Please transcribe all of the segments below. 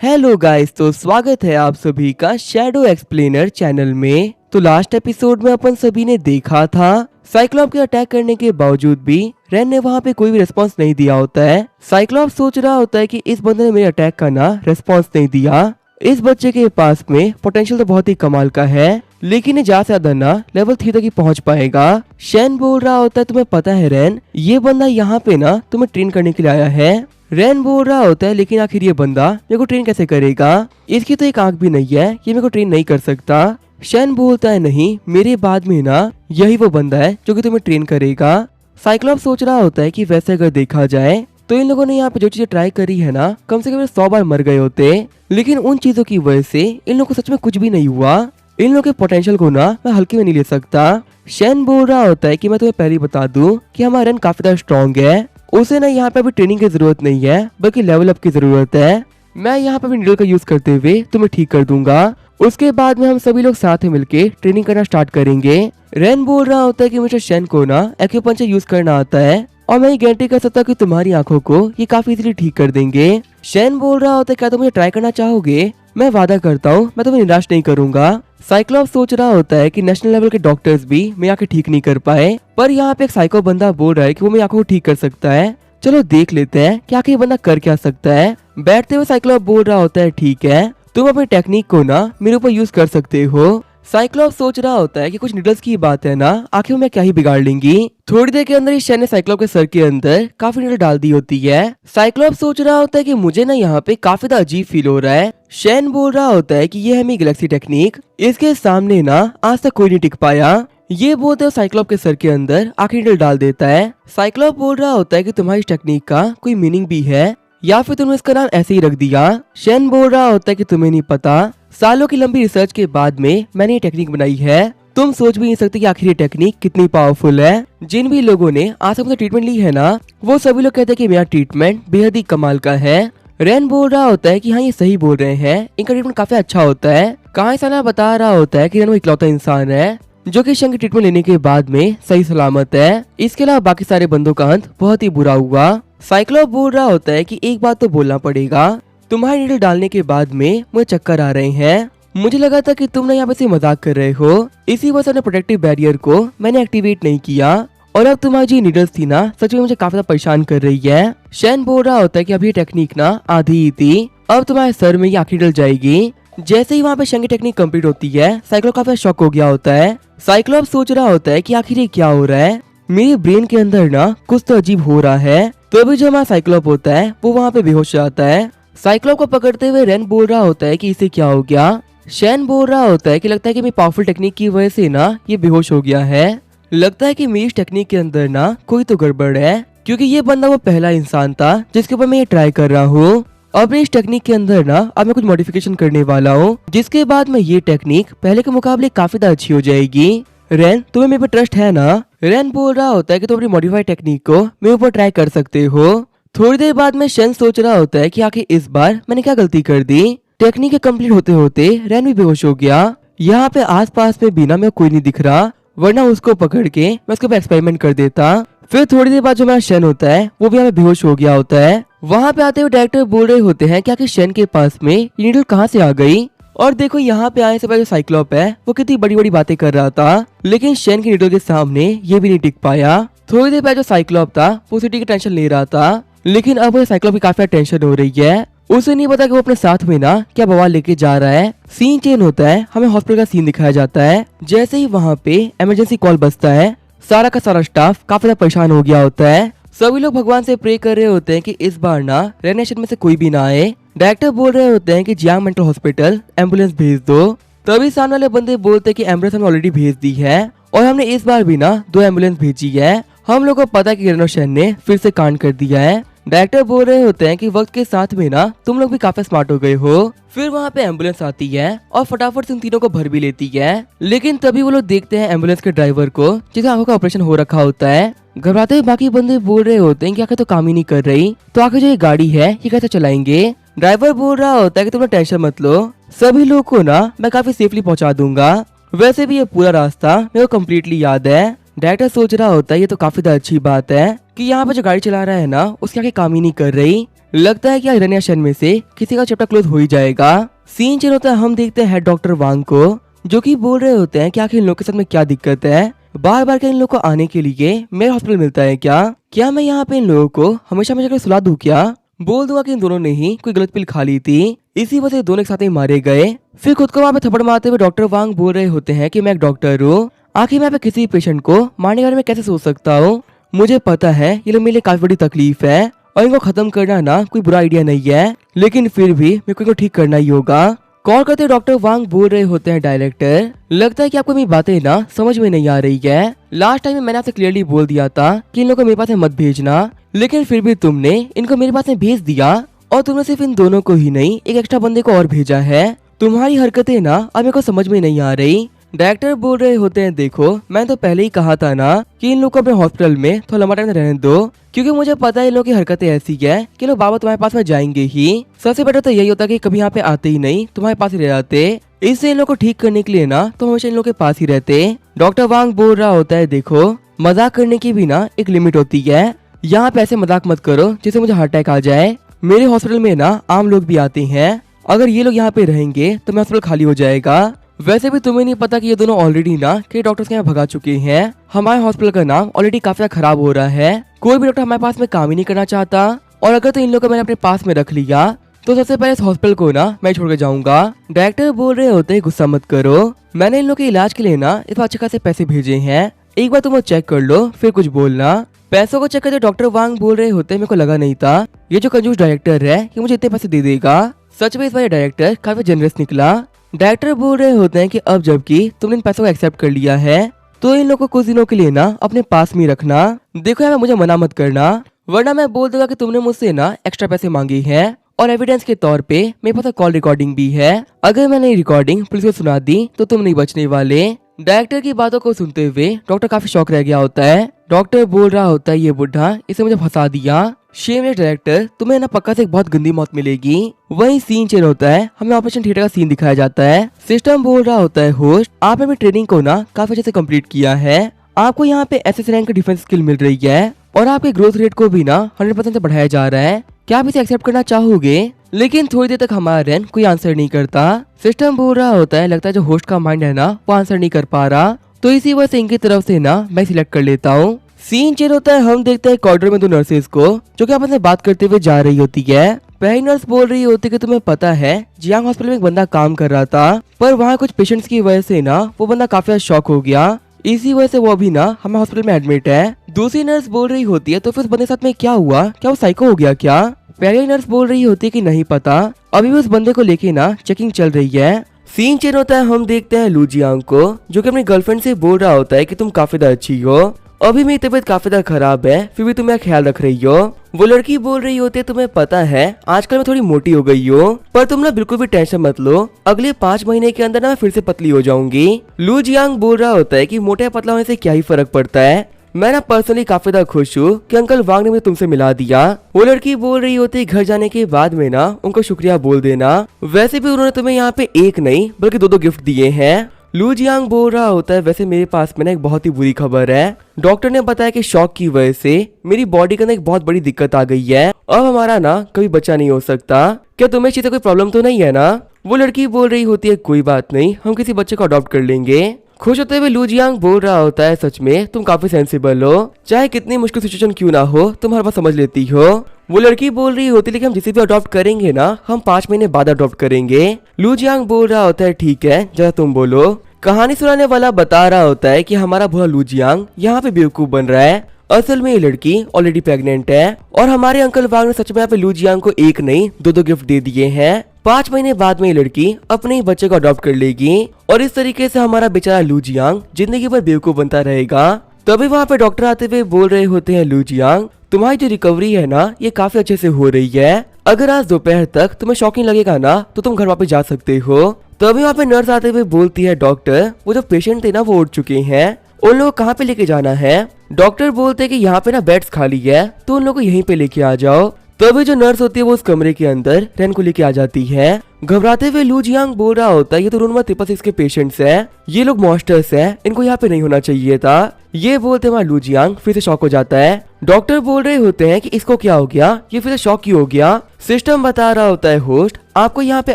Hello guys, तो स्वागत है आप सभी का शैडो एक्सप्लेनर चैनल में। तो लास्ट एपिसोड में अपन सभी ने देखा था साइक्लॉप के अटैक करने के बावजूद भी रेन ने वहाँ पे कोई भी रिस्पांस नहीं दिया होता है। साइक्लॉप सोच रहा होता है कि इस बंदे ने मेरे अटैक का ना रिस्पांस नहीं दिया। इस बच्चे के पास में पोटेंशियल तो बहुत ही कमाल का है, लेकिन ये ज्यादा से ज्यादा ना लेवल 3 तक ही पहुंच पाएगा। शैन बोल रहा होता है, तुम्हें पता है रेन, ये बंदा यहाँ पे ना तुम्हें ट्रेन करने के लिए आया है। रेन बोल रहा होता है, लेकिन आखिर ये बंदा मेरे को ट्रेन कैसे करेगा? इसकी तो एक आंख भी नहीं है, ये मेरे को ट्रेन नहीं कर सकता। शैन बोलता है, नहीं, मेरे बाद में ना यही वो बंदा है जो कि तुम्हें ट्रेन करेगा। साइक्लॉप सोच रहा होता है कि वैसे अगर देखा जाए तो इन लोगों ने यहाँ पे जो चीजें ट्राई करी है ना, कम से कम 100 बार मर गए होते, लेकिन उन चीजों की वजह से इन लोगों को सच में कुछ भी नहीं हुआ। इन लोगों के पोटेंशियल को ना मैं हल्के में नहीं ले सकता। शैन बोल रहा होता है कि मैं तुम्हें पहले ही बता दूं कि हमारा रन काफी ज्यादा स्ट्रॉन्ग है, उसे ना यहाँ पे अभी ट्रेनिंग की जरूरत नहीं है, बल्कि लेवल अप की जरूरत है। मैं यहाँ पे नीडल का यूज करते हुए तुम्हें ठीक कर दूंगा। उसके बाद में हम सभी लोग साथ में मिलके ट्रेनिंग करना स्टार्ट करेंगे। रेन बोल रहा होता है कि मिस्टर शैन को ना एक्यूपंक्चर यूज करना आता है, और मैं ये गारंटी कर सकता हूँ कि तुम्हारी आंखों को ये काफी इजीली ठीक कर देंगे। शैन बोल रहा होता है, क्या तुम मुझे ट्राई करना चाहोगे? मैं वादा करता हूँ मैं तुम्हें निराश नहीं करूंगा। साइक्लॉप सोच रहा होता है कि नेशनल लेवल के डॉक्टर्स भी मेरी आंखें ठीक नहीं कर पाए, पर यहाँ पे एक साइको बंदा बोल रहा है कि वो मेरी आंखों को ठीक कर सकता है। चलो देख लेते हैं कि आखिर ये बंदा कर क्या सकता है। बैठते हुए साइक्लॉप बोल रहा होता है, ठीक है, तुम अपनी टेक्निक को ना मेरे ऊपर यूज कर सकते हो। साइक्लॉप सोच रहा होता है कि कुछ निडल्स की बात है ना, आखिर मैं क्या ही बिगाड़ लेंगी। थोड़ी देर के अंदर ही शैन ने साइक्लॉप के सर के अंदर काफी निडल डाल दी होती है। साइक्लॉप सोच रहा होता है कि मुझे ना यहाँ पे काफी ज्यादा अजीब फील हो रहा है। शैन बोल रहा होता है कि ये है मेरी गैलेक्सी टेक्निक, इसके सामने ना आज तक कोई नहीं टिक पाया। ये बोलते हुए साइक्लॉप के सर के अंदर आखिरी निडल डाल देता है। साइक्लॉप बोल रहा होता है कि तुम्हारी टेक्निक का कोई मीनिंग भी है, या फिर तुमने इसका नाम ऐसे ही रख दिया। शैन बोल रहा होता है कि तुम्हें नहीं पता, सालों की लंबी रिसर्च के बाद में मैंने ये टेक्निक बनाई है। तुम सोच भी नहीं सकते कि आखिर ये टेक्निक कितनी पावरफुल है। जिन भी लोगों ने आज तक ट्रीटमेंट ली है ना, वो सभी लोग कहते हैं कि मेरा ट्रीटमेंट बेहद ही कमाल का है। रेन बोल रहा होता है कि हाँ, ये सही बोल रहे हैं, इनका ट्रीटमेंट काफी अच्छा होता है। कहां साला बता रहा होता है कि रेन वो इकलौता इंसान है जो कि शंकर ट्रीटमेंट लेने के बाद में सही सलामत है। इसके अलावा बाकी सारे बंदों का अंत बहुत ही बुरा हुआ। साइक्लॉप बोल रहा होता है कि एक बात तो बोलना पड़ेगा, तुम्हारे नीडल डालने के बाद में मुझे चक्कर आ रहे हैं। मुझे लगा था कि तुम ना यहाँ पे से मजाक कर रहे हो, इसी वजह से अपने प्रोटेक्टिव बैरियर को मैंने एक्टिवेट नहीं किया, और अब तुम्हारी जो नीडल्स थी ना सच में मुझे काफी ज्यादा परेशान कर रही है। शैन बोल रहा होता है कि अभी ये टेक्निक ना आधी ही थी, अब तुम्हारे सर में ये आखिरी डल जाएगी। जैसे ही वहाँ पे शंकी टेक्निक कंप्लीट होती है, साइक्लॉप काफी शॉक हो गया होता है। साइक्लॉप सोच रहा होता है कि आखिर ये क्या हो रहा है, मेरे ब्रेन के अंदर ना कुछ तो अजीब हो रहा है। तो अभी जो हमारा साइक्लॉप होता है वो वहाँ पे बेहोश हो जाता है। साइक्लॉप को पकड़ते हुए रेन बोल रहा होता है कि इसे क्या हो गया। शैन बोल रहा होता है कि लगता है कि मेरी पावरफुल टेक्निक की वजह से ना ये बेहोश हो गया है। लगता है कि मेरी टेक्निक के अंदर ना कोई तो गड़बड़ है, क्योंकि ये बंदा वो पहला इंसान था जिसके ऊपर मैं ये ट्राई कर रहा हूँ। अब इस टेक्निक के अंदर ना अब मैं कुछ मॉडिफिकेशन करने वाला हूँ, जिसके बाद में ये टेक्निक पहले के मुकाबले काफी ज्यादा अच्छी हो जाएगी। रेन, तुम्हें मेरे पे ट्रस्ट है ना? रेन बोल रहा होता है कि तुम अपनी मॉडिफाइड टेक्निक को मेरे ऊपर ट्राई कर सकते हो। थोड़ी देर बाद में शैन सोच रहा होता है कि आखिर इस बार मैंने क्या गलती कर दी। टेक्निक के कंप्लीट होते होते रेन भी बेहोश हो गया। यहाँ पे आसपास में बिना में कोई नहीं दिख रहा, वरना उसको पकड़ के मैं उसके ऊपर एक्सपेरिमेंट कर देता। फिर थोड़ी देर बाद जो मेरा शैन होता है वो भी यहाँ पे बेहोश हो गया होता है। वहाँ पे आते हुए डायरेक्टर बोल रहे होते हैं कि आखिर शैन के पास में ये नीडल कहाँ से आ गई। और देखो यहाँ पे आने से पहले साइक्लॉप है वो कितनी बड़ी बड़ी बातें कर रहा था, लेकिन शैन की नीडल के सामने ये भी नहीं टिक पाया। थोड़ी देर पहले जो साइक्लॉप था वो सिटी की टेंशन ले रहा था, लेकिन अब साइक्लॉप की काफी टेंशन हो रही है। उसे नहीं पता कि वो अपने साथ में ना क्या बवाल लेके जा रहा है। सीन चेंज होता है, हमें हॉस्पिटल का सीन दिखाया जाता है। जैसे ही वहाँ पे इमरजेंसी कॉल बजता है, सारा का सारा स्टाफ काफी ज्यादा परेशान हो गया होता है। सभी लोग भगवान से प्रे कर रहे होते हैं कि इस बार ना रेनेशन में से कोई भी ना आए। डायरेक्टर बोल रहे होते हैं कि जियांग मेंटल हॉस्पिटल एम्बुलेंस भेज दो। तभी सामने वाले बंदे बोलते हैं कि एम्बुलेंस हमने ऑलरेडी भेज दी है, और हमने इस बार भी ना 2 एम्बुलेंस भेजी है। हम लोग को पता है कि रेनोशन ने फिर से कांड कर दिया है। डायरेक्टर बोल रहे होते हैं कि वक्त के साथ में ना तुम लोग भी काफी स्मार्ट हो गए हो। फिर वहाँ पे एम्बुलेंस आती है और फटाफट से उन तीनों को भर भी लेती है, लेकिन तभी वो लोग देखते हैं एम्बुलेंस के ड्राइवर को, जिसका आंखों का ऑपरेशन हो रखा होता है। घबराते हुए बाकी बंदे बोल रहे होते हैं कि आखिर तो काम ही नहीं कर रही, तो आखिर जो ये गाड़ी है ये कैसे चलाएंगे। ड्राइवर बोल रहा होता है कि तुम टेंशन मत लो, सभी लोग को ना मैं काफी सेफली पहुंचा दूंगा। वैसे भी ये पूरा रास्ता मेरे को कम्प्लीटली याद है। डायरेक्टर सोच रहा होता है ये तो काफी अच्छी बात है कि यहाँ पे जो गाड़ी चला रहा है ना उसकी आगे काम ही नहीं कर रही। लगता है कि आज रन शन में से किसी का चैप्टर क्लोज हो ही जाएगा। सीन चेंज होता है, हम देखते हैं डॉक्टर वांग को, जो कि बोल रहे होते हैं कि आखिर इन लोगों के साथ में क्या दिक्कत है। बार बार क्या इन लोगों को आने के लिए मेरा हॉस्पिटल मिलता है क्या मैं यहाँ पे इन लोगों को हमेशा हमेशा सुला दूं क्या? बोल दूंगा कि इन दोनों ने ही कोई गलत पिल खा ली थी, इसी वजह से दोनों एक साथ ही मारे गए। फिर खुद को वहाँ पे थप्पड़ मारते हुए डॉक्टर वांग बोल रहे होते हैं कि मैं एक डॉक्टर हूँ, आखिर मैं पे किसी पेशेंट को मारने के बारे में कैसे सोच सकता हूँ। मुझे पता है ये लोग मेरे लिए काफी बड़ी तकलीफ है और इनको खत्म करना ना कोई बुरा आइडिया नहीं है, लेकिन फिर भी मेरे को इनको ठीक करना ही होगा। कॉल करते डॉक्टर वांग बोल रहे होते हैं डायरेक्टर, लगता है कि आपको मेरी बातें ना समझ में नहीं आ रही है। लास्ट टाइम में मैंने आपसे क्लियरली बोल दिया था कि इन लोगों को मेरे पास में मत भेजना, लेकिन फिर भी तुमने इनको मेरे पास में भेज दिया और तुमने सिर्फ इन दोनों को ही नहीं एक एक्स्ट्रा बंदे को और भेजा है। तुम्हारी हरकतें ना अब मेरे को समझ में नहीं आ रही। डायरेक्टर बोल रहे होते हैं, देखो मैं तो पहले ही कहा था ना कि इन लोगों को अपने हॉस्पिटल में थोड़ा लंबा टाइम रहने दो, क्योंकि मुझे पता है इन लोगों की हरकतें ऐसी है कि लोग बाबा तुम्हारे पास में जाएंगे ही। सबसे बेटर तो यही होता कि कभी यहाँ पे आते ही नहीं, तुम्हारे पास ही रह जाते। इससे इन लोगों को ठीक करने के लिए ना तो हमेशा इन लोगों के पास ही रहते। डॉक्टर वांग बोल रहा होता है, देखो मजाक करने की भी ना एक लिमिट होती है, यहाँ पे ऐसे मजाक मत करो जिससे मुझे हार्ट अटैक आ जाए। मेरे हॉस्पिटल में ना आम लोग भी आते हैं, अगर ये लोग यहाँ पे रहेंगे तो मेरा हॉस्पिटल खाली हो जाएगा। वैसे भी तुम्हें नहीं पता कि ये दोनों ऑलरेडी ना कई डॉक्टर्स के यहाँ भगा चुके हैं। हमारे हॉस्पिटल का नाम ऑलरेडी काफी खराब हो रहा है, कोई भी डॉक्टर हमारे पास में काम ही नहीं करना चाहता, और अगर तो इन लोगों को मैंने अपने पास में रख लिया तो सबसे पहले इस हॉस्पिटल को ना मैं छोड़ के जाऊंगा। डायरेक्टर बोल रहे होते हैं, गुस्सा मत करो, मैंने इन लोगों के इलाज के लिए ना इस बार अच्छे खासे पैसे भेजे हैं, एक बार तुम वो चेक कर लो फिर कुछ बोलना। पैसों को चेक करते डॉक्टर वांग बोल रहे होते हैं, मेरे को लगा नहीं था ये जो कंजूस डायरेक्टर है कि मुझे इतने पैसे दे देगा। सच में इस बार डायरेक्टर काफी जनरस निकला। डायरेक्टर बोल रहे होते हैं कि अब जबकि तुमने इन पैसों को एक्सेप्ट कर लिया है तो इन लोगों को कुछ दिनों के लिए ना अपने पास में रखना। देखो यार, मुझे मना मत करना, वरना मैं बोल दूंगा कि तुमने मुझसे ना एक्स्ट्रा पैसे मांगे हैं, और एविडेंस के तौर पे मेरे पास कॉल रिकॉर्डिंग भी है। अगर मैंने रिकॉर्डिंग पुलिस को सुना दी तो तुम नहीं बचने वाले। डायरेक्टर की बातों को सुनते हुए डॉक्टर काफी शॉक रह गया होता है। डॉक्टर बोल रहा होता है, ये बुढ़ा इसे मुझे फंसा दिया, शेमलेस डायरेक्टर, तुम्हें ना पक्का से एक बहुत गंदी मौत मिलेगी। वही सीन चेंज होता है, हमें ऑपरेशन थिएटर का सीन दिखाया जाता है। सिस्टम बोल रहा होता है, होस्ट आपने अपनी ट्रेनिंग को ना काफी अच्छे से कंप्लीट किया है, आपको यहाँ पे एसएस रैंक की डिफेंस स्किल मिल रही है और आपके ग्रोथ रेट को भी ना 100% से बढ़ाया जा रहा है। क्या आप इसे एक्सेप्ट करना चाहोगे? लेकिन थोड़ी देर तक हमारा रैंक कोई आंसर नहीं करता। सिस्टम बोल रहा होता है, लगता है जो होस्ट का माइंड है ना वो आंसर नहीं कर पा रहा, तो इसी वजह से इनकी तरफ से ना मैं सिलेक्ट कर लेता हूँ। सीन चेंज होता है, हम देखते हैं कॉरिडोर में दो नर्सेज को जो कि आपस में बात करते हुए जा रही होती है। पहली नर्स बोल रही होती है कि तुम्हें पता है जियांग हॉस्पिटल में एक बंदा काम कर रहा था, पर वहाँ कुछ पेशेंट्स की वजह से ना वो बंदा काफी शॉक हो गया, इसी वजह से वो अभी ना हमें हॉस्पिटल में एडमिट है। दूसरी नर्स बोल रही होती है, तो फिर उस बंदे के साथ में क्या हुआ, क्या वो साइको हो गया क्या? पहली नर्स बोल रही होती है कि नहीं पता, अभी भी उस बंदे को लेके ना चेकिंग चल रही है। सीन चेंज होता है, हम देखते हैं लू जियांग को जो कि अपनी गर्लफ्रेंड से बोल रहा होता है कि तुम काफी ज्यादा अच्छी हो, अभी मेरी तबीयत काफी ज्यादा खराब है, फिर भी तुम मेरा ख्याल रख रही हो। वो लड़की बोल रही होती है, तुम्हें पता है आजकल मैं थोड़ी मोटी हो गई हो, पर तुम ना बिल्कुल भी टेंशन मत लो, अगले 5 महीने के अंदर ना मैं फिर से पतली हो जाऊंगी। लू जियांग बोल रहा होता है कि मोटे या पतला होने से क्या ही फर्क पड़ता है, मैं ना पर्सनली काफी ज्यादा खुश हूँ कि अंकल वांग ने मुझे तुमसे मिला दिया। वो लड़की बोल रही होती है, घर जाने के बाद में ना उनको शुक्रिया बोल देना, वैसे भी उन्होंने तुम्हें यहाँ पे एक नहीं बल्कि 2-2 गिफ्ट दिए हैं। लू जियांग बोल रहा होता है, वैसे मेरे पास में ना एक बहुत ही बुरी खबर है, डॉक्टर ने बताया कि शॉक की वजह से मेरी बॉडी के अंदर एक बहुत बड़ी दिक्कत आ गई है, अब हमारा ना कभी बच्चा नहीं हो सकता, क्या तुम्हें इस चीज से कोई प्रॉब्लम तो नहीं है ना? वो लड़की बोल रही होती है, कोई बात नहीं, हम किसी बच्चे को अडॉप्ट कर लेंगे। खुश होते हुए लू जियांग बोल रहा होता है, सच में तुम काफी सेंसिबल हो, चाहे कितनी मुश्किल सिचुएशन क्यों ना हो तुम हर बात समझ लेती हो। वो लड़की बोल रही होती, लेकिन हम जिसे भी अडॉप्ट करेंगे ना हम 5 महीने बाद अडॉप्ट करेंगे। लू जियांग बोल रहा होता है, ठीक है जरा तुम बोलो। कहानी सुनाने वाला बता रहा होता है कि हमारा भोला लू जियांग यहाँ पे बेवकूफ बन रहा है, असल में ये लड़की ऑलरेडी प्रेग्नेंट है और हमारे अंकल वांग ने सच में यहाँ पे लू जियांग को एक नहीं 2-2 गिफ्ट दे दिए हैं। 5 महीने बाद में ये लड़की अपने ही बच्चे को अडॉप्ट कर लेगी और इस तरीके से हमारा बेचारा लू जियांग जिंदगी भर बेवकूफ बनता रहेगा। तभी वहाँ पे डॉक्टर आते हुए बोल रहे होते हैं, लू जियांग तुम्हारी जो रिकवरी है ना ये काफी अच्छे से हो रही है, अगर आज दोपहर तक तुम्हें शॉकिंग लगेगा ना तो तुम घर वापस जा सकते हो। तभी वहाँ पे नर्स आते हुए बोलती है, डॉक्टर वो जो पेशेंट थे ना वो उठ चुके हैं, उन लोगों को कहाँ पे लेके जाना है? डॉक्टर बोलते हैं कि यहाँ पे ना बेड्स खाली है तो उन लोगों को यहीं पे लेके आ जाओ। तभी जो नर्स होती है वो उस कमरे के अंदर रैन को लेके आ जाती है। घबराते हुए लू जियांग बोल रहा होता है ये तो रूम नंबर 666 के पेशेंट्स हैं, ये लोग मॉन्स्टर्स हैं, इनको यहाँ पे नहीं होना चाहिए था। ये बोलते हुए लू जियांग फिर से शॉक हो जाता है। डॉक्टर बोल रहे होते हैं कि इसको क्या हो गया, ये फिर से शॉक क्यों हो गया। सिस्टम बता रहा होता है होस्ट आपको यहाँ पे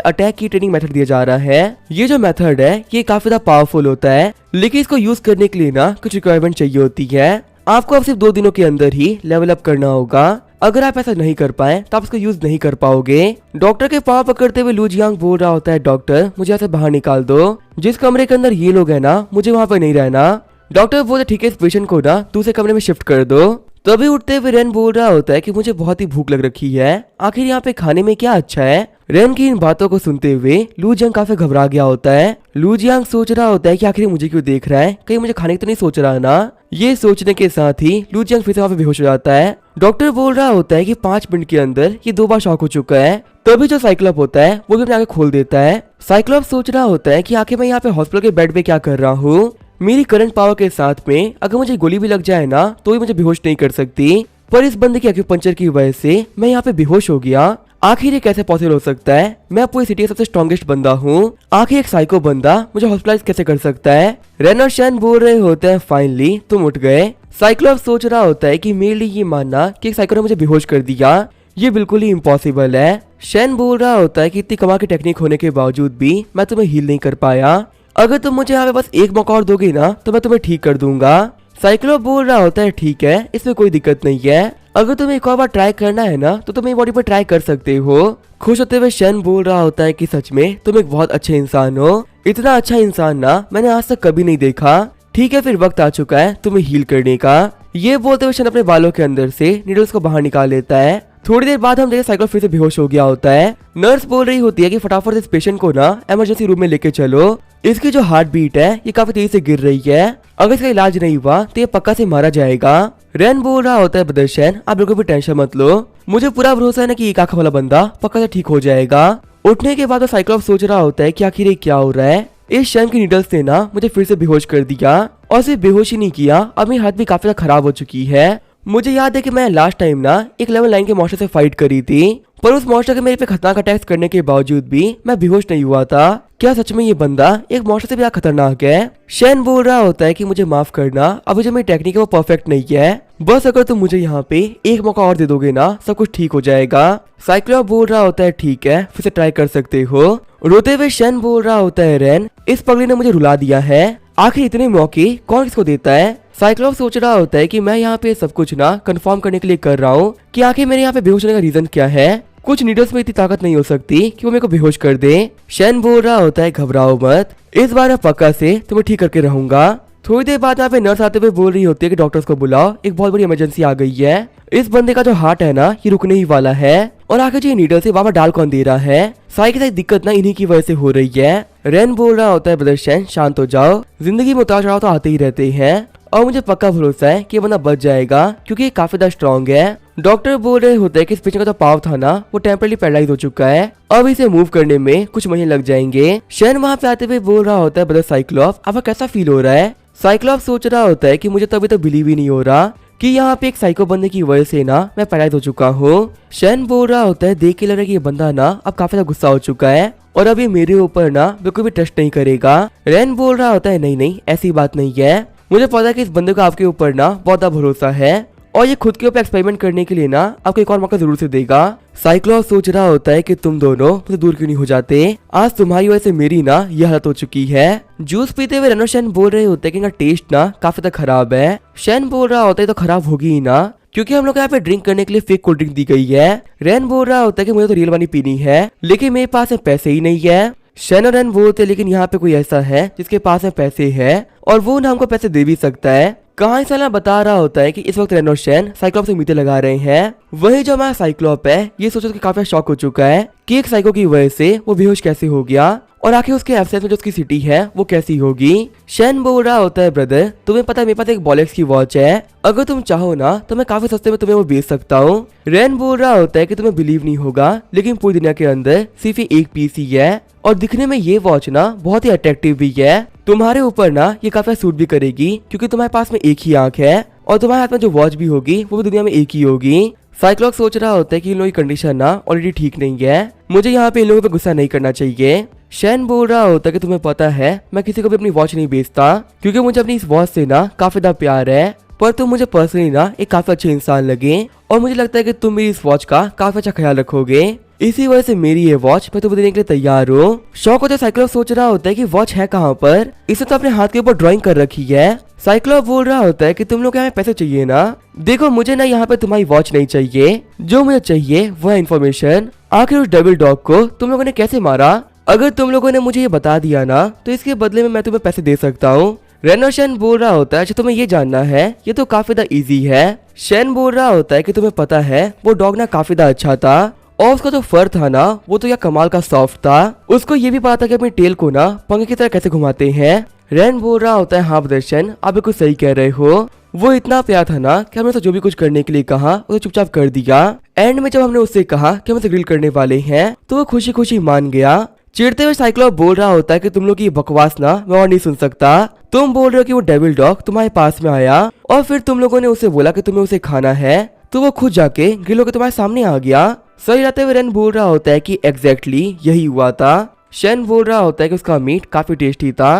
अटैक की ट्रेनिंग मेथड दिया जा रहा है। ये जो मेथड है ये काफी ज्यादा पावरफुल होता है, लेकिन इसको यूज करने के लिए ना कुछ रिक्वायरमेंट चाहिए होती है। आपको अब सिर्फ 2 दिनों के अंदर ही लेवल अप करना होगा। अगर आप ऐसा नहीं कर पाए तो आप इसको यूज नहीं कर पाओगे। डॉक्टर के पाँव पकड़ते हुए लू जियांग बोल रहा होता है डॉक्टर मुझे ऐसे बाहर निकाल दो, जिस कमरे के अंदर ये लोग है ना मुझे वहाँ पे नहीं रहना। डॉक्टर बोलते ठीक है इस पेशेंट को ना दूसरे कमरे में शिफ्ट कर दो। तभी उठते हुए रेन बोल रहा होता है कि मुझे बहुत ही भूख लग रखी है, आखिर यहाँ पे खाने में क्या अच्छा है। रेन की इन बातों को सुनते हुए लू जियांग काफी घबरा गया होता है। लू जियांग सोच रहा होता है कि आखिर मुझे क्यों देख रहा है, कहीं मुझे खाने की तो नहीं सोच रहा ना। ये सोचने के साथ ही लू जियांग फिर से वहाँ पे बेहोश हो जाता है। डॉक्टर बोल रहा होता है कि 5 मिनट के अंदर ये 2 बार शॉक हो चुका है। तभी जो साइक्लोप होता है वो भी अपनी आंखें खोल देता है। साइक्लोप सोच रहा होता है कि आखिर मैं यहाँ पे हॉस्पिटल के बेड पे क्या कर रहा हूँ। मेरी करंट पावर के साथ में अगर मुझे गोली भी लग जाए ना तो भी मुझे बेहोश नहीं कर सकती, पर इस बंदे की एक्यूपंक्चर की वजह से मैं यहाँ पे बेहोश हो गया। आखिर ये कैसे पॉसिबल हो सकता है, मैं पूरी सिटी का सबसे स्ट्रॉन्गेस्ट बंदा हूँ, आखिर एक साइको बंदा मुझे हॉस्पिटलाइज कैसे कर सकता है। रेन और शैन बोल रहे होते हैं फाइनली तुम उठ गए। साइक्लोप सोच रहा होता है कि मेरे लिए ये मानना कि एक साइको ने मुझे बेहोश कर दिया ये बिल्कुल ही इम्पॉसिबल है। शैन बोल रहा होता है कि इतनी कमाल की टेक्निक होने के बावजूद भी मैं तुम्हें हील नहीं कर पाया, अगर तुम मुझे यहाँ पे बस एक मौका और दोगे ना तो मैं तुम्हें ठीक कर दूंगा। साइक्लोप बोल रहा होता है ठीक है इसमें कोई दिक्कत नहीं है, अगर तुम्हें एक और बार ट्राई करना है ना तो तुम मेरी बॉडी पर ट्राई कर सकते हो। खुश होते हुए शैन बोल रहा होता है कि सच में तुम एक बहुत अच्छे इंसान हो, इतना अच्छा इंसान ना मैंने आज तक कभी नहीं देखा। ठीक है फिर वक्त आ चुका है तुम्हें हील करने का। ये बोलते हुए शैन अपने बालों के अंदर से नीडल्स को बाहर निकाल लेता है। थोड़ी देर बाद हम देखते साइक्लोप फिर से बेहोश हो गया होता है। नर्स बोल रही होती है कि फटाफट इस पेशेंट को ना इमरजेंसी रूम में लेके चलो, इसकी जो हार्ट बीट है ये काफी तेजी से गिर रही है, अगर इसका इलाज नहीं हुआ तो ये पक्का से मारा जाएगा। रेन बोल रहा होता है ब्रदर शैन आप बिल्कुल भी टेंशन मत लो, मुझे पूरा भरोसा है ना कि एक आंख वाला बंदा पक्का से ठीक हो जाएगा। उठने के बाद साइक्लोप सोच रहा होता है कि आखिर ये क्या हो रहा है, इस शैन की नीडल्स ने ना मुझे फिर से बेहोश कर दिया, और सिर्फ बेहोश ही नहीं किया अब मेरी हाथ भी काफी ज्यादा खराब हो चुकी है। मुझे याद है कि मैं लास्ट टाइम ना एक लेवल 9 के मॉन्स्टर से फाइट करी थी, पर उस मॉन्स्टर के मेरे पे खतरनाक अटैक्स करने के बावजूद भी मैं बेहोश नहीं हुआ था। क्या सच में ये बंदा एक मॉन्स्टर से भी ज्यादा खतरनाक है। शैन बोल रहा होता है कि मुझे माफ करना, अभी जो मेरी टेक्निक है वो परफेक्ट नहीं है, बस अगर तुम मुझे यहाँ पे एक मौका और दे दोगे ना सब कुछ ठीक हो जाएगा। साइक्लोप बोल रहा होता है ठीक है फिर से ट्राई कर सकते हो। रोते हुए शैन बोल रहा होता है रेन इस पगली ने मुझे रुला दिया है, आखिर इतने मौके कौन किसको देता है। साइक्लोप सोच रहा होता है कि मैं यहाँ पे सब कुछ ना कंफर्म करने के लिए कर रहा हूँ कि आखिर मेरे यहाँ पे बेहोश होने का रीजन क्या है, कुछ नीडल्स में इतनी ताकत नहीं हो सकती कि वो मेरे को बेहोश कर दे। शैन बोल रहा होता है घबराओ मत, इस बार मैं पक्का से तुम्हें ठीक करके रहूंगा। थोड़ी देर बाद यहाँ पे नर्स आते हुए बोल रही होती है कि डॉक्टर्स को बुलाओ, एक बहुत बड़ी इमरजेंसी आ गई है, इस बंदे का जो हार्ट है ना ये रुकने ही वाला है, और आखिर जो नीडल से बाबा डाल कौन दे रहा है, साई की सारी दिक्कत ना इन्हीं की वजह से हो रही है। रेन बोल रहा होता है ब्रदर शैन शांत हो जाओ, जिंदगी में उतार चढ़ाव तो आते ही रहते हैं, और मुझे पक्का भरोसा है कि ये बंदा बच जाएगा क्योंकि ये काफी ज्यादा स्ट्रॉन्ग है। डॉक्टर बोल रहे होते हैं कि इस पेशेंट का जो पाव था ना वो टेम्परली पैरालाइज हो चुका है, अब इसे मूव करने में कुछ महीने लग जाएंगे। शैन वहाँ पे आते हुए बोल रहा होता है ब्रदर साइक्लोप आपको कैसा फील हो रहा है। साइक्लोप सोच रहा होता है कि मुझे तो अभी तक बिलीव ही नहीं हो रहा कि यहाँ पे एक साइको बंदे की वजह से ना मैं पैरालाइज हो चुका हूँ। शैन बोल रहा होता है देख के लग रहा है कि ये बंदा ना अब काफी ज्यादा गुस्सा हो चुका है और अब ये मेरे ऊपर ना बिल्कुल भी ट्रस्ट नहीं करेगा। रेन बोल रहा होता है नहीं नहीं ऐसी बात नहीं है, मुझे पता है कि इस बंदे को आपके ऊपर ना बहुत ज्यादा भरोसा है और ये खुद के ऊपर एक्सपेरिमेंट करने के लिए ना आपको एक और मौका जरूर से देगा। साइक्लोप सोच रहा होता है कि तुम दोनों मुझसे दूर क्यों नहीं हो जाते, आज तुम्हारी वजह से मेरी ना यह हालत हो चुकी है। जूस पीते हुए रेन और शैन बोल रहे होते हैं कि इनका टेस्ट ना काफी तक खराब है। शैन बोल रहा होता है तो खराब होगी ही ना क्योंकि हम लोग यहाँ पे ड्रिंक करने के लिए फेक कोल्ड ड्रिंक दी गई है। रेन बोल रहा होता है कि मुझे तो रियल वाली पीनी है लेकिन मेरे पास पैसे ही नहीं है। शैन और रेन बोलते लेकिन यहाँ पे कोई ऐसा है जिसके पास में पैसे है और वो ना हमको पैसे दे भी सकता है। कहानी साला बता रहा होता है कि इस वक्त रेन और शैन साइक्लोप से मीटे लगा रहे हैं, वही जो हमारा साइक्लोप है ये सोच के काफी शॉक हो चुका है कि एक साइको की वजह से वो बेहोश कैसे हो गया और आखिर उसके एब्सेंस में जो उसकी सिटी है वो कैसी होगी। शैन बोल रहा होता है ब्रदर तुम्हें पता है मेरे पास एक बॉलेक्स की वॉच है, अगर तुम चाहो ना तो मैं काफी सस्ते में तुम्हें वो बेच सकता हूँ। रेन बोल रहा होता है कि तुम्हें बिलीव नहीं होगा लेकिन पूरी दुनिया के अंदर सिर्फ एक पीस ही है और दिखने में ये वॉच ना बहुत ही अट्रैक्टिव भी है, तुम्हारे ऊपर ना ये काफी सूट भी करेगी क्योंकि तुम्हारे पास में एक ही आंख है और तुम्हारे हाथ में जो वॉच भी होगी वो भी दुनिया में एक ही होगी। साइक्लॉप्स सोच रहा होता है कि इन लोगों की कंडीशन ना ऑलरेडी ठीक नहीं है, मुझे यहाँ पे इन लोगों पे गुस्सा नहीं करना चाहिए। शैन बोल रहा होता है कि तुम्हें पता है मैं किसी को भी अपनी वॉच नहीं बेचता, क्योंकि मुझे अपनी इस वॉच से ना काफी ज्यादा प्यार है, पर तुम मुझे पर्सनली ना एक काफी अच्छे इंसान लगे और मुझे लगता है कि तुम मेरी इस वॉच का काफी अच्छा ख्याल रखोगे, इसी वजह से मेरी ये वॉच मैं तुम्हें देने के लिए तैयार हूँ। शौक होता है साइक्लॉप्स सोच रहा होता है कि वॉच है कहाँ पर, इसने तो अपने हाथ के ऊपर ड्राइंग कर रखी है। साइक्लॉप बोल रहा होता है कि तुम लोग यहाँ पैसे चाहिए ना, देखो मुझे ना यहाँ पे तुम्हारी वॉच नहीं चाहिए, जो मुझे चाहिए वो है इन्फॉर्मेशन। आखिर उस डेविल डॉग को तुम लोगों ने कैसे मारा, अगर तुम लोगों ने मुझे ये बता दिया ना तो इसके बदले में मैं तुम्हें पैसे दे सकता हूँ। रेन और शैन बोल रहा होता है अच्छा तुम्हें ये जानना है, ये तो काफी ज्यादा इजी है। शैन बोल रहा होता है कि तुम्हें पता है वो डॉग ना काफी ज्यादा अच्छा था और उसका जो फर था ना वो तो यार कमाल का सॉफ्ट था, उसको ये भी पता था कि अपनी टेल को ना पंखे की तरह कैसे घुमाते हैं। रेन बोल रहा होता है हाँ प्रदर्शन आप बिल्कुल सही कह रहे हो, वो इतना प्यार था ना कि हमने तो जो भी कुछ करने के लिए कहा उसे चुपचाप कर दिया। एंड में जब हमने उससे कहा कि हम उसे ग्रिल करने वाले हैं तो वो खुशी खुशी मान गया। चिढ़ते हुए साइक्लॉप बोल रहा होता है कि तुम लोग की बकवास ना मैं और नहीं सुन सकता, तुम बोल रहे हो कि वो डेविल डॉग तुम्हारे पास में आया और फिर तुम लोगों ने उसे बोला कि तुम्हें उसे खाना है, तो वो खुद जाके ग्रिल होकर तुम्हारे सामने आ गया। सही रहते हुए रेन बोल रहा होता है कि एग्जैक्टली यही हुआ था। शैन बोल रहा होता है कि उसका मीट काफी टेस्टी था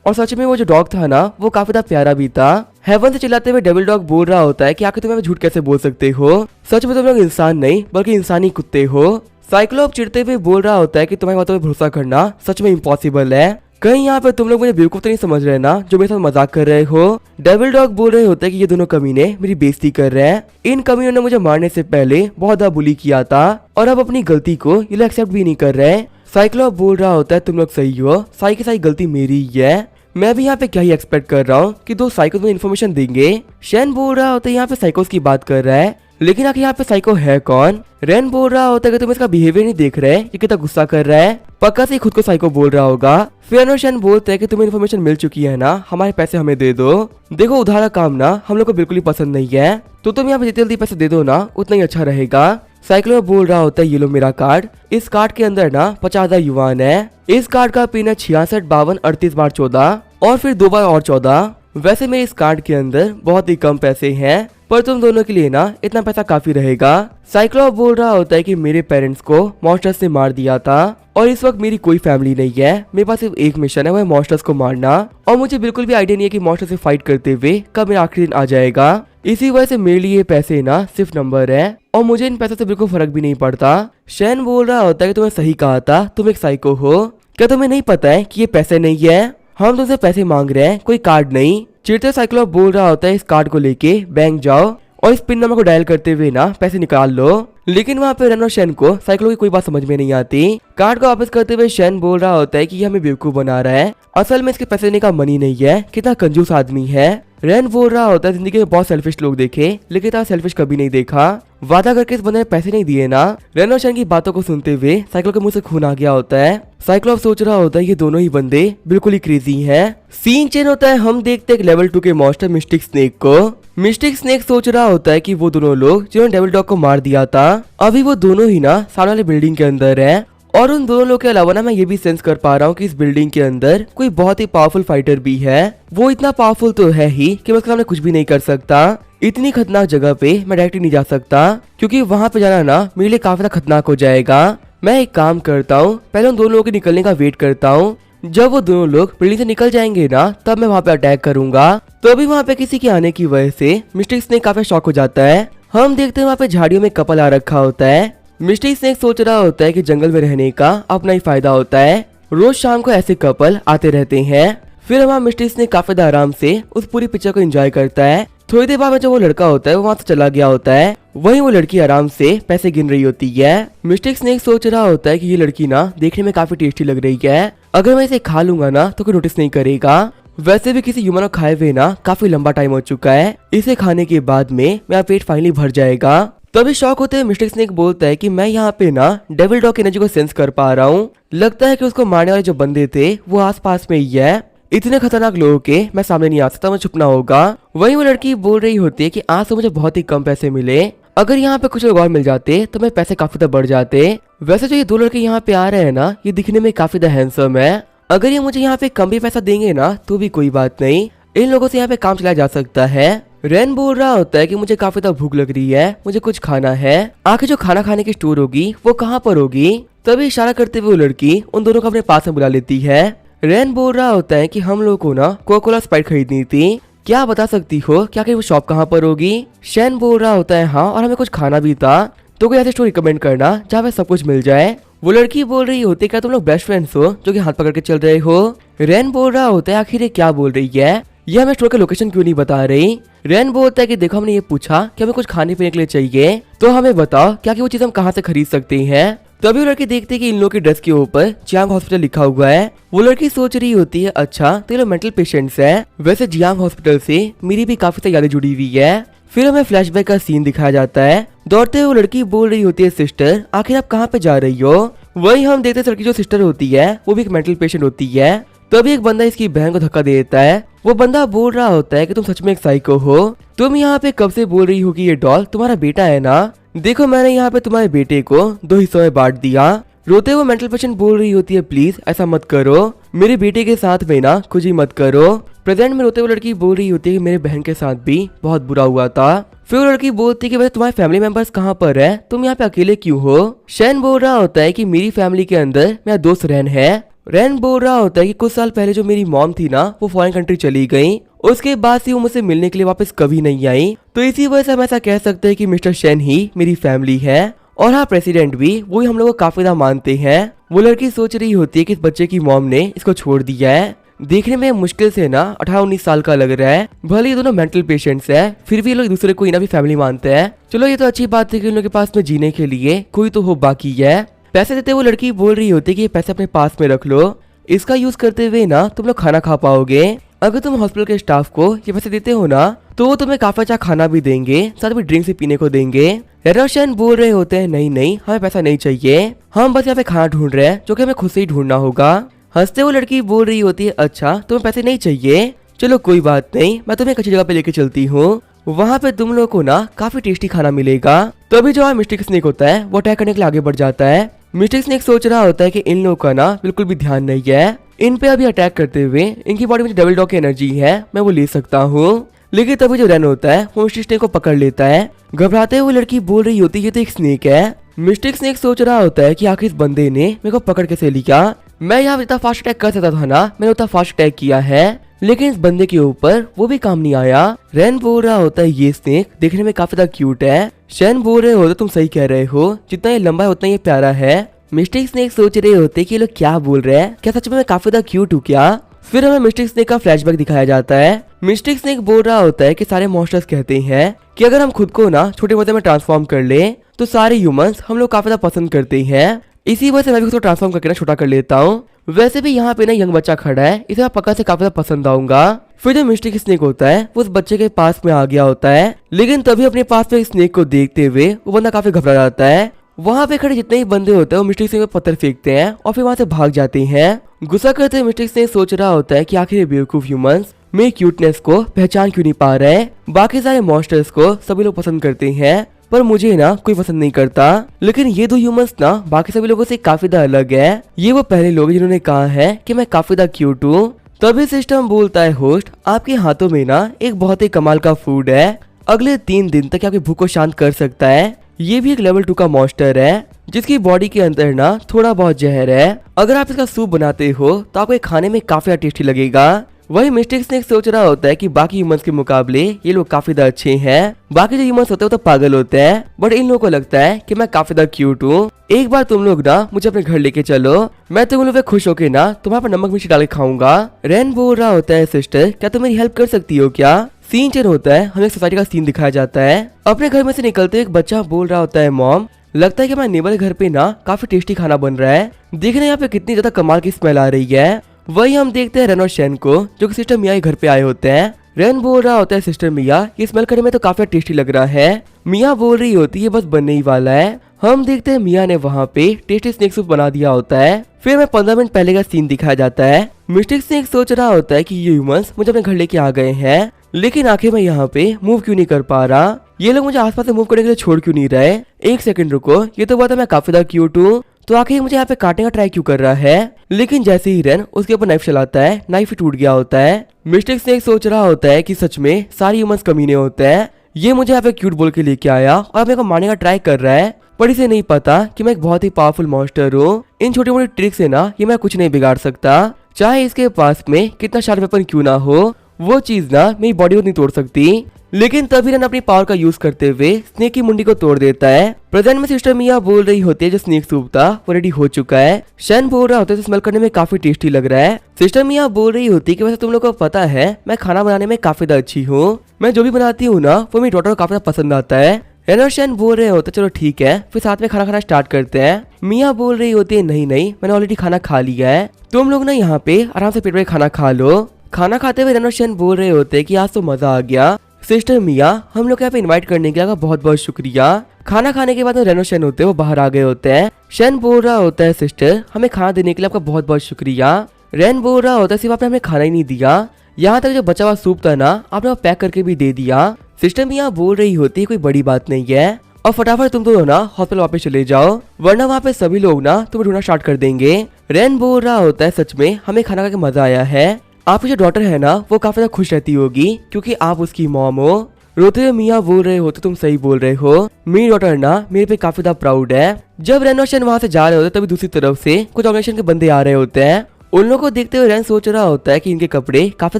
और सच में वो जो डॉग था ना वो काफी ज्यादा प्यारा भी था। हेवन से चिल्लाते हुए डेविल डॉग बोल रहा होता है कि आखिर तुम झूठ कैसे बोल सकते हो, सच में तुम लोग इंसान नहीं बल्कि इंसानी कुत्ते हो। साइक्लॉप चिढ़ते हुए बोल रहा होता है कि तुम्हारी बातों पे भरोसा करना सच में इम्पॉसिबल है, कहीं यहाँ पे तुम लोग मुझे बेवकूफ तो नहीं समझ रहे ना जो मेरे साथ मजाक कर रहे हो। डेविल डॉग बोल रहे होते हैं कि ये दोनों कमीने मेरी बेइज्जती कर रहे हैं, इन कमीनों ने मुझे मारने से पहले बहुत ज्यादा बुली किया था और अब अपनी गलती को ये लोग एक्सेप्ट भी नहीं कर रहे। साइक्लॉप बोल रहा होता है तुम लोग सही हो, साई की साई गलती मेरी ही है, मैं भी यहाँ पे क्या ही एक्सपेक्ट कर रहा हूँ कि दो साइकोस में इन्फॉर्मेशन देंगे। शैन बोल रहा होता है यहाँ पे साइकोस की बात कर रहा है, लेकिन आखिर यहाँ पे साइको है कौन। रेन बोल रहा होता है कि तुम इसका बिहेवियर नहीं देख रहे, ये कितना गुस्सा कर रहा है, पक्का से खुद को साइको बोल रहा होगा। फिर शैन बोलते हैं कि तुम्हें इन्फॉर्मेशन मिल चुकी है ना, हमारे पैसे हमें दे दो, देखो उधारा काम ना हम लोग को बिल्कुल ही पसंद नहीं है, तो तुम यहाँ पे जितनी जल्दी पैसे दे दो ना उतना ही अच्छा रहेगा। साइक्लॉप बोल रहा होता है ये लो मेरा कार्ड, इस कार्ड के अंदर ना 50,000 युवान है, इस कार्ड का पिन है 66 52 38 बार 14 और फिर 2 बार और 14। वैसे मेरे इस कार्ड के अंदर बहुत ही कम पैसे हैं, पर तुम दोनों के लिए ना इतना पैसा काफी रहेगा। साइक्लॉप बोल रहा होता है कि मेरे पेरेंट्स को मॉन्स्टर्स ने मार दिया था और इस वक्त मेरी कोई फैमिली नहीं है, मेरे पास सिर्फ एक मिशन है, वो है मॉन्स्टर्स को मारना, और मुझे बिल्कुल भी आइडिया नहीं है कि मॉन्स्टर से फाइट करते हुए कब मेरा आखिरी दिन आ जाएगा, इसी वजह से मेरे लिए पैसे ना सिर्फ नंबर है और मुझे इन पैसों से बिल्कुल फर्क भी नहीं पड़ता। शैन बोल रहा होता है कि तुम्हें सही कहा था, तुम एक साइको हो, क्या तुम्हें नहीं पता है कि ये पैसे नहीं है, हम तुमसे पैसे मांग रहे हैं, कोई कार्ड नहीं। चिढ़ते साइक्लॉप बोल रहा होता है इस कार्ड को लेके बैंक जाओ और इस पिन नंबर को डायल करते हुए ना पैसे निकाल लो, लेकिन वहाँ पे रेन और शैन को साइक्लो की कोई बात समझ में नहीं आती। कार्ड को वापस करते हुए शैन बोल रहा होता है कि ये हमें बेवकूफ बना रहा है, असल में इसके पैसे देने का मनी नहीं है, कितना कंजूस आदमी है। रेन बोल रहा होता है जिंदगी में बहुत सेल्फिश लोग देखे लेकिन इतना सेल्फिश कभी नहीं देखा, वादा करके इस बंदे ने पैसे नहीं दिए ना। रेन और शैन की बातों को सुनते हुए साइक्लो के मुंह से खून आ गया होता है। साइक्लोप सोच रहा होता है ये दोनों ही बंदे बिल्कुल ही क्रेजी हैं। सीन चेंज होता है, हम देखते हैं एक लेवल 2 के मॉन्स्टर मिस्टिक स्नेक को। मिस्टिक स्नेक सोच रहा होता है कि वो दोनों लोग जिन्होंने डेविल डॉग को मार दिया था अभी वो दोनों ही ना सामने वाले बिल्डिंग के अंदर है, और उन दोनों लोग के अलावा ना मैं ये भी सेंस कर पा रहा हूँ कि इस बिल्डिंग के अंदर कोई बहुत ही पावरफुल फाइटर भी है। वो इतना पावरफुल तो है ही कि मैं उसके सामने कुछ भी नहीं कर सकता। इतनी खतरनाक जगह पे मैं डायरेक्टली नहीं जा सकता क्योंकि वहाँ पे जाना ना मेरे लिए काफी खतरनाक हो जाएगा। मैं एक काम करता हूँ, पहले उन दोनों लोगों के निकलने का वेट करता हूँ, जब वो दोनों लोग बिल्डिंग से निकल जाएंगे ना तब मैं वहाँ पे अटैक करूंगा। तो अभी वहाँ पे किसी के आने की वजह से मिस्टिक स्नेक काफी शॉक हो जाता है। हम देखते हैं वहाँ पे झाड़ियों में कपल आ रखा होता है। मिस्टिक स्नेक सोच रहा होता है कि जंगल में रहने का अपना ही फायदा होता है, रोज शाम को ऐसे कपल आते रहते हैं। फिर हमारा मिस्टिक स्नेक काफी आराम से उस पूरी पिक्चर को एंजॉय करता है। थोड़ी देर बाद में जो वो लड़का होता है वो वहाँ से चला गया होता है, वहीं वो लड़की आराम से पैसे गिन रही होती है। मिस्टिक स्नेक सोच रहा होता है कि ये लड़की ना देखने में काफी टेस्टी लग रही है, अगर मैं इसे खा लूंगा ना तो कोई नोटिस नहीं करेगा। वैसे भी किसी ह्यूमन को खाए हुए ना काफी लंबा टाइम हो चुका है, इसे खाने के बाद में मेरा पेट फाइनली भर जाएगा। तभी शौक होते हुए मिस्टिक स्नेक बोलता है कि मैं यहाँ पे ना डेविल डॉग की एनर्जी को सेंस कर पा रहा हूँ, लगता है कि उसको मारने वाले जो बंदे थे वो आसपास में ही है, इतने खतरनाक लोगों के मैं सामने नहीं आ सकता, मुझे छुपना होगा। वहीं वो लड़की बोल रही होती है कि आज तो मुझे बहुत ही कम पैसे मिले, अगर यहाँ पे कुछ लोग और मिल जाते तो मेरे पैसे काफी बढ़ जाते। वैसे जो ये दो लड़के यहाँ पे आ रहे हैं ना ये दिखने में काफी हैंडसम है, अगर ये मुझे यहाँ पे कम भी पैसा देंगे ना तो भी कोई बात नहीं, इन लोगों से यहाँ पे काम चलाया जा सकता है। रेन बोल रहा होता है कि मुझे काफी ज्यादा भूख लग रही है, मुझे कुछ खाना है। आखिर जो खाना खाने की स्टोर होगी वो कहाँ पर होगी? तभी इशारा करते हुए वो लड़की उन दोनों को अपने पास में बुला लेती है। रेन बोल रहा होता है कि हम लोग को ना कोका कोला स्प्राइट खरीदनी थी, क्या बता सकती हो क्या कि वो शॉप कहाँ पर होगी? शैन बोल रहा होता है हाँ, और हमें कुछ खाना भी था, तो कोई ऐसी स्टोर रिकमेंड करना जहाँ पे सब कुछ मिल जाए। वो लड़की बोल रही होती है क्या तुम लोग बेस्ट फ्रेंड्स हो जो कि हाथ पकड़ के चल रहे हो? रेन बोल रहा होता है आखिर ये क्या बोल रही है, ये हमें स्टोर का लोकेशन क्यों नहीं बता रही? रेन बोलता है कि देखो हमने ये पूछा कि हमें कुछ खाने पीने के लिए चाहिए, तो हमें बताओ क्या कि वो चीज हम कहाँ से खरीद सकते हैं। तभी वो लड़की देखती है कि इन लोगों के ड्रेस के ऊपर जियांग हॉस्पिटल लिखा हुआ है। वो लड़की सोच रही होती है अच्छा तो ये लोग मेंटल पेशेंट्स हैं, वैसे जियांग हॉस्पिटल से मेरी भी काफी सारी यादें जुड़ी हुई है। फिर हमें फ्लैशबैक का सीन दिखाया जाता है। दौड़ते हुए वो लड़की बोल रही होती है सिस्टर आखिर आप कहाँ पे जा रही हो? वही हम देखते हैं लड़की जो सिस्टर होती है वो भी एक मेंटल पेशेंट होती है। तभी एक बंदा इसकी बहन को धक्का दे देता है। वो बंदा बोल रहा होता है कि तुम सच में एक साइको हो, तुम यहाँ पे कब से बोल रही हो कि ये डॉल तुम्हारा बेटा है ना? देखो मैंने यहाँ पे तुम्हारे बेटे को 2 हिस्सों में बांट दिया। रोते हुए मेंटल पेशेंट बोल रही होती है प्लीज ऐसा मत करो, मेरे बेटे के साथ में ना कुछ ही मत करो। प्रेजेंट में रोते हुए लड़की बोल रही होती है कि मेरे बहन के साथ भी बहुत बुरा हुआ था। फिर वो लड़की बोलती है कि वैसे तुम्हारे फैमिली मेंबर्स कहाँ पर है, तुम यहाँ पे अकेले क्यों हो? शैन बोल रहा होता है कि मेरी फैमिली के अंदर मेरा दोस्त रैन है। रैन बोल रहा होता है कि कुछ साल पहले जो मेरी मॉम थी ना वो फॉरेन कंट्री चली गई, उसके बाद से वो मुझसे मिलने के लिए वापस कभी नहीं आई, तो इसी वजह से हम ऐसा कह सकते हैं कि मिस्टर शैन ही मेरी फैमिली है। और हाँ प्रेसिडेंट भी, वो ही हम लोग को काफी ज्यादा मानते हैं। वो लड़की सोच रही होती है कि इस बच्चे की मॉम ने इसको छोड़ दिया है, देखने में मुश्किल से ना 18-19 साल का लग रहा है, भले ये दोनों मेंटल पेशेंट्स हैं, फिर भी ये लोग दूसरे को इना भी फैमिली मानते हैं। चलो ये तो अच्छी बात है कि इन लोगों के पास में जीने के लिए कोई तो हो बाकी है। पैसे देते वो लड़की बोल रही होती है कि ये पैसे अपने पास में रख लो, इसका यूज करते हुए ना तुम लोग खाना खा पाओगे। अगर तुम हॉस्पिटल के स्टाफ को ये पैसे देते हो ना तो वो तुम्हें काफी अच्छा खाना भी देंगे, साथ में ड्रिंक से पीने को देंगे। रेनोशन बोल रहे होते हैं नहीं नहीं हमें पैसा नहीं चाहिए, हम बस यहाँ पे खाना ढूंढ रहे हैं जो कि हमें खुद से ही ढूंढना होगा। हंसते वो लड़की बोल रही होती है अच्छा तुम्हें पैसे नहीं चाहिए, चलो कोई बात नहीं, मैं तुम्हें एक अच्छी जगह पे लेके चलती हूँ, वहाँ पे तुम लोग को ना काफी टेस्टी खाना मिलेगा। तभी जो मिस्टिक स्नेक होता है वो अटैक करने के लिए आगे बढ़ जाता है। मिस्टिक स्नेक सोच रहा होता है कि इन लोगों का ना बिल्कुल भी ध्यान नहीं है, इन पे अभी अटैक करते हुए इनकी बॉडी में जो डबल डॉग की एनर्जी है मैं वो ले सकता हूँ। लेकिन तभी जो रैन होता है वो मिस्टिक स्नेक को पकड़ लेता है। घबराते हुए लड़की बोल रही होती है ये तो एक स्नेक है। मिस्टिक स्नेक सोच रहा होता है कि आखिर इस बंदे ने मेरे को पकड़ कैसे लिया, मैं यहाँ इतना फास्ट अटैक कर सकता था ना, मैंने उतना फास्ट अटैक किया है, लेकिन इस बंदे के ऊपर वो भी काम नहीं आया। रैन बोल रहा होता है ये स्नेक देखने में काफी ज्यादा क्यूट है। शैन बोल रहे होते तुम सही कह रहे हो, जितना ये लंबा है उतना ये प्यारा है। मिस्टिक स्नेक सोच रहे होते कि ये लोग क्या बोल रहे हैं, क्या सच में मैं काफी ज्यादा क्यूट हूँ क्या? फिर हमें मिस्टिक स्नेक का फ्लैशबैक दिखाया जाता है। मिस्टिक स्नेक बोल रहा होता है कि सारे मॉन्स्टर्स कहते हैं कि अगर हम खुद को ना छोटे बच्चे में ट्रांसफॉर्म कर ले तो सारे ह्यूमंस हम लोग काफी ज्यादा पसंद करते हैं, इसी वजह से मैं भी उसको ट्रांसफॉर्म करके ना छोटा कर लेता हूँ। वैसे भी यहाँ पे ना यंग बच्चा खड़ा है, इसे मैं पक्का से काफी ज्यादा पसंद आऊंगा। फिर जो मिस्टिक स्नेक होता है वो उस बच्चे के पास में आ गया होता है, लेकिन तभी अपने पास में स्नेक को देखते हुए वो बंदा काफी घबरा जाता है। वहाँ पे खड़े जितने ही बंदे होते हैं वो मिस्टिक स्नेक पे पत्थर फेंकते हैं और फिर वहाँ से भाग जाते हैं। गुस्सा करते हुए मिस्टिक स्नेक सोच रहा होता है कि आखिर ये बेवकूफ ह्यूमंस मेरी क्यूटनेस को पहचान क्यों नहीं पा रहे। बाकी सारे मॉन्स्टर्स को सभी लोग पसंद करते हैं पर मुझे ना कोई पसंद नहीं करता, लेकिन ये दो ह्यूमंस ना बाकी सभी लोगों से काफी ज्यादा अलग है। ये वो पहले लोग जिन्होंने कहा है कि मैं काफी ज्यादा क्यूट हूँ। तभी सिस्टम बोलता है होस्ट आपके हाथों में ना एक बहुत ही कमाल का फूड है, अगले 3 दिन तक आपकी भूख को शांत कर सकता है। ये भी एक लेवल 2 का मॉन्स्टर है जिसकी बॉडी के अंदर ना थोड़ा बहुत जहर है, अगर आप इसका सूप बनाते हो तो आपको ये खाने में काफी टेस्टी लगेगा। वही मिस्टिक स्नेक सोच रहा होता है कि बाकी ह्यूमंस के मुकाबले ये लोग काफी ज्यादा अच्छे हैं, बाकी जो ह्यूमंस होते हैं वो तो पागल होते हैं, बट इन लोगों को लगता है कि मैं काफी ज्यादा क्यूट हूँ। एक बार तुम लोग ना मुझे अपने घर लेके चलो, मैं तुम लोग पे खुश होके ना तुम्हारे पर नमक मिर्ची डाल के खाऊंगा। रैन बोल रहा होता है सिस्टर क्या तुम मेरी हेल्प कर सकती हो क्या? सीन चेंज होता है, हमें सोसाइटी का सीन दिखाया जाता है। अपने घर में से निकलते एक बच्चा बोल रहा होता है मॉम लगता है कि हमारे नेबर घर पे ना काफी टेस्टी खाना बन रहा है, देखने यहाँ पे कितनी ज्यादा कमाल की स्मेल आ रही है। वही हम देखते हैं रैन और शैन को जो कि सिस्टर मिया के घर पे आए होते हैं। रैन बोल रहा होता है सिस्टर मिया ये स्मेल करने में तो काफी टेस्टी लग रहा है। मिया बोल रही होती है बस बनने ही वाला है। हम देखते हैं मिया ने वहाँ पे टेस्टी स्नेक सूप बना दिया होता है। फिर हमें 15 मिनट पहले का सीन दिखाया जाता है। मिस्टिक स्नेक सोच रहा होता है कि ये ह्यूमंस मुझे अपने घर लेके आ गए हैं, लेकिन आखिर मैं यहाँ पे मूव क्यों नहीं कर पा रहा, ये लोग मुझे आसपास से मूव करने के लिए छोड़ क्यों नहीं रहे। एक सेकंड रुको, ये तो बात है मैं काफी ज्यादा क्यूट हूँ, तो आखिर मुझे यहाँ पे काटने का ट्राई क्यों कर रहा है। लेकिन जैसे ही रेन उसके ऊपर नाइफ चलाता है, नाइफ ही टूट गया होता है। मिस्टिक स्नेक सोच रहा होता है कि सच में सारी ह्यूमंस कमीने होते हैं, ये मुझे यहाँ पे क्यूट बोल के लेके आया और मेरे को मारने का ट्राई कर रहा है, पर इसे नहीं पता कि मैं एक बहुत ही पावरफुल मॉन्स्टर हूँ। इन छोटी मोटी ट्रिक से ना ये मैं कुछ नहीं बिगाड़ सकता, चाहे इसके पास में कितना शार्प वेपन क्यों ना हो, वो चीज ना मेरी बॉडी को नहीं तोड़ सकती। लेकिन तभी रन अपनी पावर का यूज करते हुए स्नेक की मुंडी को तोड़ देता है। प्रेजेंट में सिस्टर मिया बोल रही होती है जो स्नेक सूप था वो रेडी हो चुका है। शैन बोल रहा होता है स्मेल करने में काफी टेस्टी लग रहा है। सिस्टर मिया बोल रही होती है कि वैसे तुम लोग को पता है मैं खाना बनाने में काफी ज्यादा अच्छी हूँ, मैं जो भी बनाती हूँ ना वो मेरी डॉटर को काफी ज्यादा पसंद आता है। रेन और शैन बोल रहे होते चलो ठीक है फिर साथ में खाना खाना स्टार्ट करते हैं। मिया बोल रही होती है नहीं नहीं मैंने ऑलरेडी खाना खा लिया है, तुम लोग ना यहाँ पे आराम से पेट भर खाना खा लो। खाना खाते हुए रेन और शैन बोल रहे होते हैं कि आज तो मजा आ गया। सिस्टर मिया हम लोग यहाँ पे इनवाइट करने के लिए बहुत बहुत शुक्रिया। खाना खाने के बाद रेन और शैन होते हैं वो बाहर आ गए होते हैं। शैन बोल रहा होता है सिस्टर हमें खाना देने के लिए आपका बहुत बहुत शुक्रिया। रेन बोल रहा होता है सिर्फ आपने हमें खाना ही नहीं दिया, यहाँ तक जो बचा हुआ सूप था ना आपने वो पैक करके भी दे दिया। सिस्टर मिया बोल रही होती है कोई बड़ी बात नहीं है और फटाफट तुम दोनों ना हॉस्पिटल वापस चले जाओ वरना वहाँ पे सभी लोग ना तुम्हें ढूंढना स्टार्ट कर देंगे। रेन बोल रहा होता है सच में हमें खाना खा के मजा आया है, आपकी जो डॉटर है ना वो काफी ज्यादा खुश रहती होगी क्योंकि आप उसकी मॉम हो। रोते हुए मिया बोल रहे हो तो तुम सही बोल रहे हो, मेरी डॉटर ना मेरे पे काफी ज्यादा प्राउड है। जब रेन और शैन वहाँ से जा रहे होते तभी दूसरी तरफ से कुछ ऑर्गेनाइजेशन के बंदे आ रहे होते हैं। उन लोगों को देखते हुए रेन सोच रहा होता है कि इनके कपड़े काफी